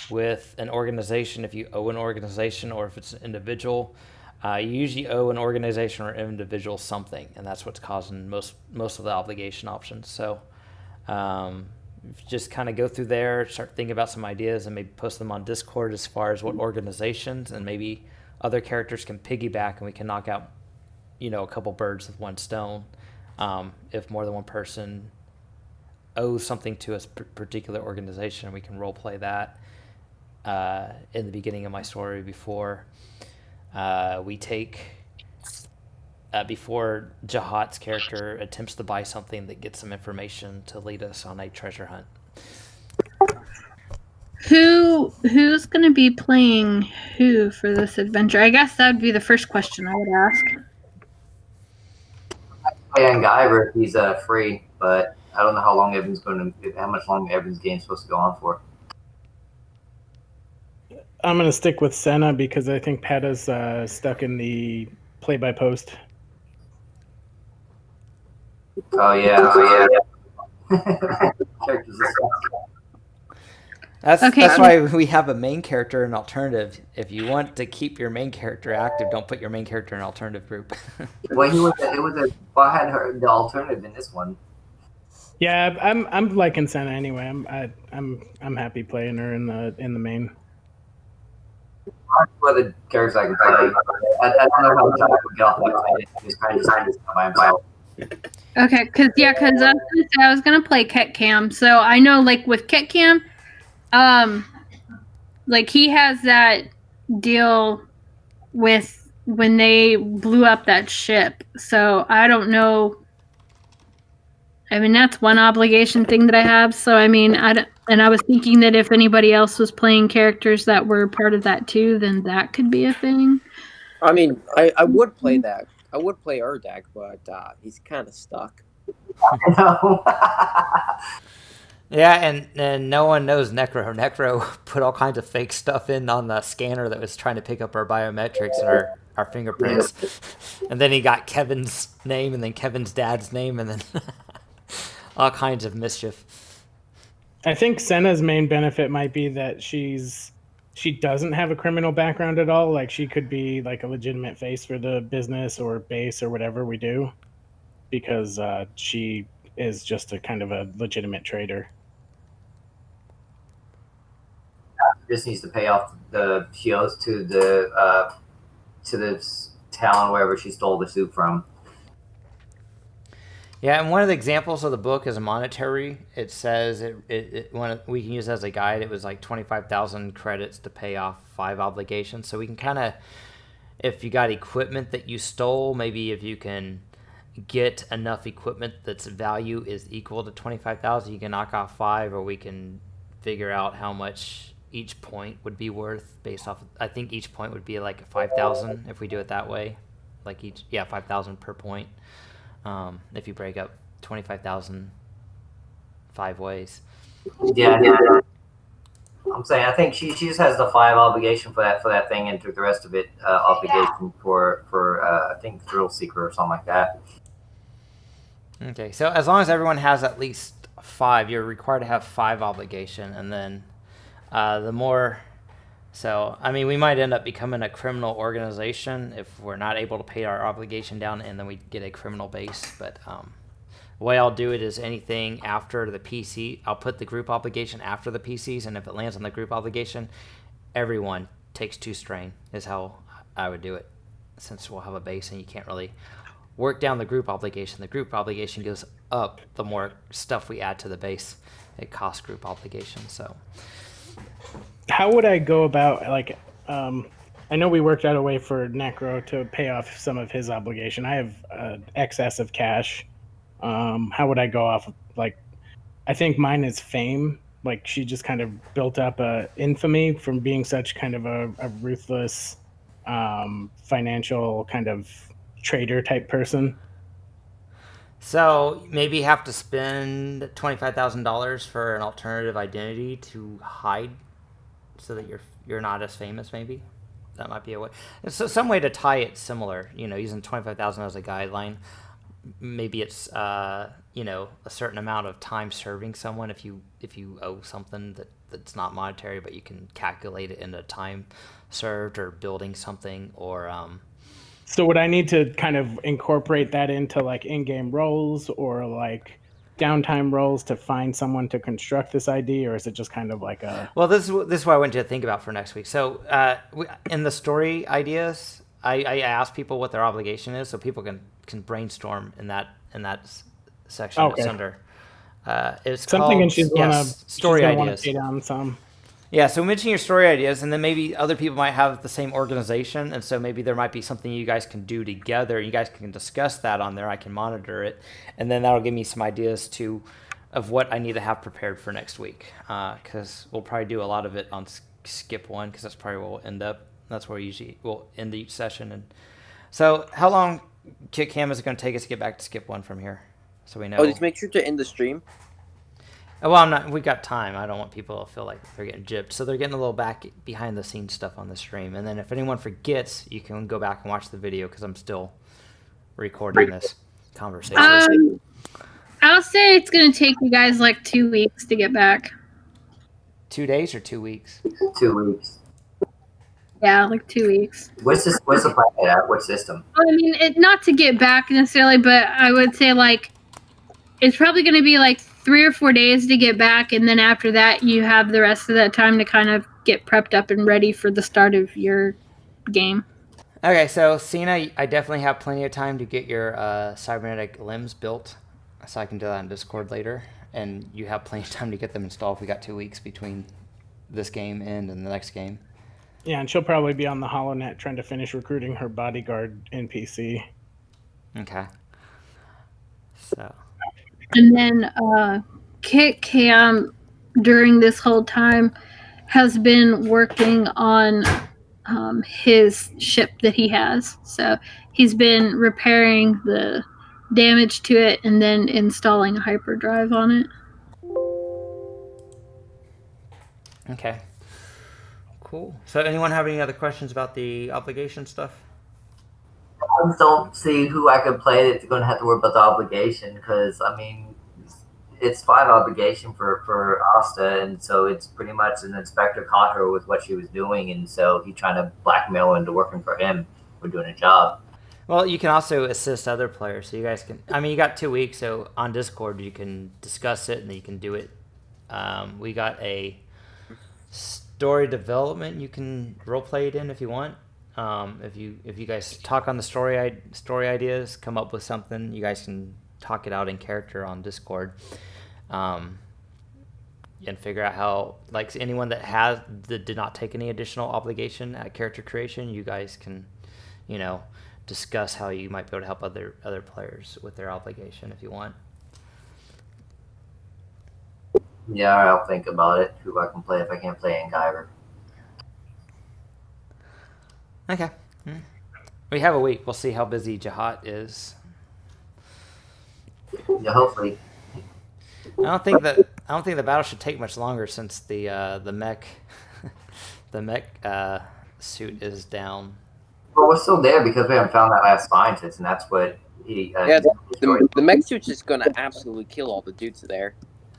with an organization if you owe an organization, or if it's an individual. You usually owe an organization or an individual something, and that's what's causing most of the obligation options. So just kind of go through there, start thinking about some ideas, and maybe post them on Discord as far as what organizations, and maybe other characters can piggyback, and we can knock out, a couple birds with one stone. If more than one person owes something to a particular organization, we can role play that in the beginning of my story before we take before Jahat's character attempts to buy something that gets some information to lead us on a treasure hunt. Who's going to be playing who for this adventure? I guess that would be the first question I would ask. And Guyver, if he's free, but I don't know how long how much longer Evan's game's supposed to go on for. I'm going to stick with Senna because I think Peta's stuck in the play-by-post. Oh, yeah. That's why we have a main character and alternative. If you want to keep your main character active, don't put your main character in an alternative group. Well, I had her the alternative in this one. Yeah, I'm liking Senna anyway. I'm happy playing her in the main. Other characters I can play. I don't know how much I would get off that planet. Just kind of decided by himself. Okay, because I was gonna play Ket Cam, so I know with Ket Cam, he has that deal with when they blew up that ship. So I don't know. I mean, that's one obligation thing that I have. So I mean, I was thinking that if anybody else was playing characters that were part of that too, then that could be a thing. I mean, I would play that. I would play Urdak, but he's kind of stuck. Yeah, and no one knows Necro. Necro put all kinds of fake stuff in on the scanner that was trying to pick up our biometrics and our fingerprints. And then he got Kevin's name and then Kevin's dad's name and then all kinds of mischief. I think Senna's main benefit might be that she doesn't have a criminal background at all. Like, she could be like a legitimate face for the business or base or whatever we do, because she is just a kind of a legitimate trader. Just needs to pay off the shields to the town wherever she stole the soup from. Yeah, and one of the examples of the book is a monetary. It says we can use it as a guide. It was like 25,000 credits to pay off 5 obligations. So we can kind of, if you got equipment that you stole, maybe if you can get enough equipment that's value is equal to 25,000, you can knock off 5, or we can figure out how much each point would be worth based off. I think each point would be like 5,000 if we do it that way, 5,000 per point. If you break up 25,000 5 ways. Yeah. I'm saying I think she just has the 5 obligation for that thing, and took the rest of it obligation for I think Thrill Seeker or something like that. Okay, so as long as everyone has at least 5, you're required to have 5 obligation, and then the more. So, I mean, we might end up becoming a criminal organization if we're not able to pay our obligation down, and then we get a criminal base. But the way I'll do it is anything after the PC, I'll put the group obligation after the PCs, and if it lands on the group obligation, everyone takes 2 strain is how I would do it, since we'll have a base and you can't really work down the group obligation. The group obligation goes up the more stuff we add to the base. It costs group obligation, so... How would I go about, I know we worked out a way for Necro to pay off some of his obligation. I have excess of cash. How would I go off? I think mine is fame, like she just kind of built up a infamy from being such kind of a ruthless financial kind of trader type person. So maybe you have to spend $25,000 for an alternative identity to hide, so that you're not as famous. Maybe that might be a way. So some way to tie it similar. Using 25,000 as a guideline. Maybe it's a certain amount of time serving someone. If you owe something that's not monetary, but you can calculate it into time served, or building something, or So would I need to kind of incorporate that into like in-game roles or like downtime roles to find someone to construct this ID, or is it just kind of like a? Well, this is what I want you to think about for next week. So in the story ideas, I asked people what their obligation is, so people can brainstorm in that section. Okay. It's under. It's So I'm called thinking she's gonna story wanna ideas. pay down some. Yeah, so mention your story ideas, and then maybe other people might have the same organization, and so maybe there might be something you guys can do together. You guys can discuss that on there. I can monitor it, and then that'll give me some ideas of what I need to have prepared for next week. Because we'll probably do a lot of it on skip one, because that's probably where we'll end up. That's where we'll end each session. And so, how long, Cam, is it going to take us to get back to skip one from here? So we know. Oh, just make sure to end the stream. Well, we got time. I don't want people to feel like they're getting gypped. So they're getting a little behind the scenes stuff on the stream. And then if anyone forgets, you can go back and watch the video, because I'm still recording this conversation. I'll say it's going to take you guys like 2 weeks to get back. 2 days or 2 weeks? 2 weeks. Yeah, like 2 weeks. What's the plan at? What system? I mean, not to get back necessarily, but I would say like it's probably going to be like 3 or 4 days to get back, and then after that, you have the rest of that time to kind of get prepped up and ready for the start of your game. Okay, so Cena, I definitely have plenty of time to get your cybernetic limbs built, so I can do that on Discord later, and you have plenty of time to get them installed. We got 2 weeks between this game and the next game. Yeah, and she'll probably be on the HoloNet trying to finish recruiting her bodyguard NPC. Okay. So. And then Kit Cam, during this whole time, has been working on his ship that he has. So he's been repairing the damage to it and then installing a hyperdrive on it. Okay. Cool. So anyone have any other questions about the obligation stuff? I just don't see who I could play that's going to have to worry about the obligation, because, I mean, it's 5 obligation for Asta, and so it's pretty much an inspector caught her with what she was doing, and so he's trying to blackmail her into working for him for doing a job. Well, you can also assist other players, so you guys can. I mean, you got 2 weeks, so on Discord you can discuss it and then you can do it. We got a story development you can roleplay it in if you want. If you guys talk on the story ideas, come up with something, you guys can talk it out in character on Discord, and figure out how, like, anyone that did not take any additional obligation at character creation, you guys can, discuss how you might be able to help other players with their obligation if you want. Yeah, I'll think about it, who I can play if I can't play Angiver. Okay. We have a week. We'll see how busy Jahat is. Yeah, hopefully. I don't think the battle should take much longer, since the mech suit is down. Well, we're still there because we haven't found that last scientist, and that's what he. Yeah, the mech suit's just gonna absolutely kill all the dudes there.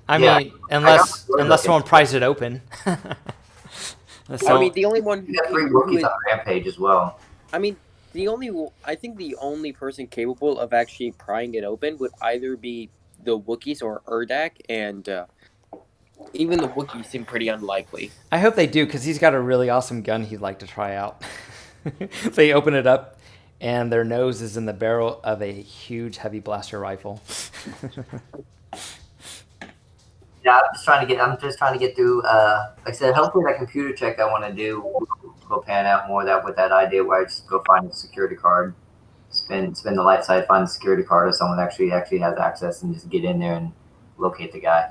I mean, unless someone pries it open. I mean, the only one. We have 3 rookies on Rampage as well. I mean, I think the only person capable of actually prying it open would either be the Wookiees or Urdak, and even the Wookiees seem pretty unlikely. I hope they do, because he's got a really awesome gun he'd like to try out. So you open it up, and their nose is in the barrel of a huge heavy blaster rifle. Yeah, I'm just trying to get through. Like I said, hopefully that computer check I want to do will pan out more. With that idea where I just go find a security card, spin the light side, find the security card, or someone actually has access, and just get in there and locate the guy.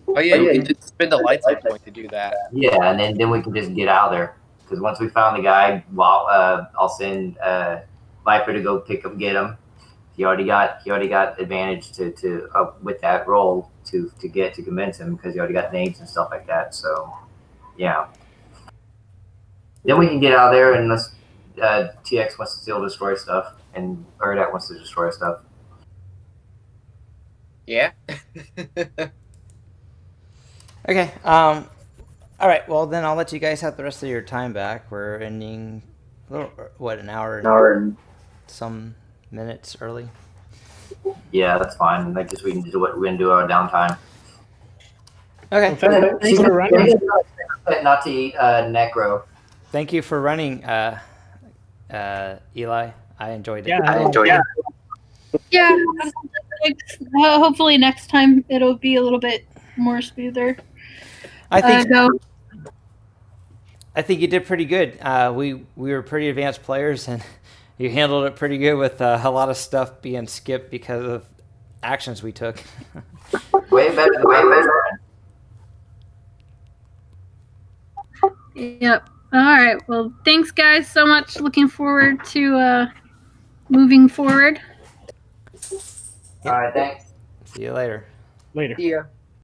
Oh yeah, you can just spend a lifetime point to do that. Yeah, and then we can just get out of there. Because once we found the guy, I'll send Viper to go get him. He already got advantage to with that role to convince him because he already got names and stuff like that. So yeah. Then we can get out of there unless TX wants to still destroy stuff and Erdak wants to destroy stuff. Yeah. Okay. All right. Well, then I'll let you guys have the rest of your time back. We're ending, an hour and some minutes early. Yeah, that's fine. I guess we can do what we can do our downtime. Okay. Thanks for running. Not to eat necro. Thank you for running, Eli. I enjoyed it. Yeah, I enjoyed it. Yeah. Hopefully next time it'll be a little bit more smoother. I think Go. I think you did pretty good. We were pretty advanced players, and you handled it pretty good with a lot of stuff being skipped because of actions we took. Way better. Yep. All right. Well, thanks, guys, so much. Looking forward to moving forward. All right, thanks. See you later. Later. Yeah.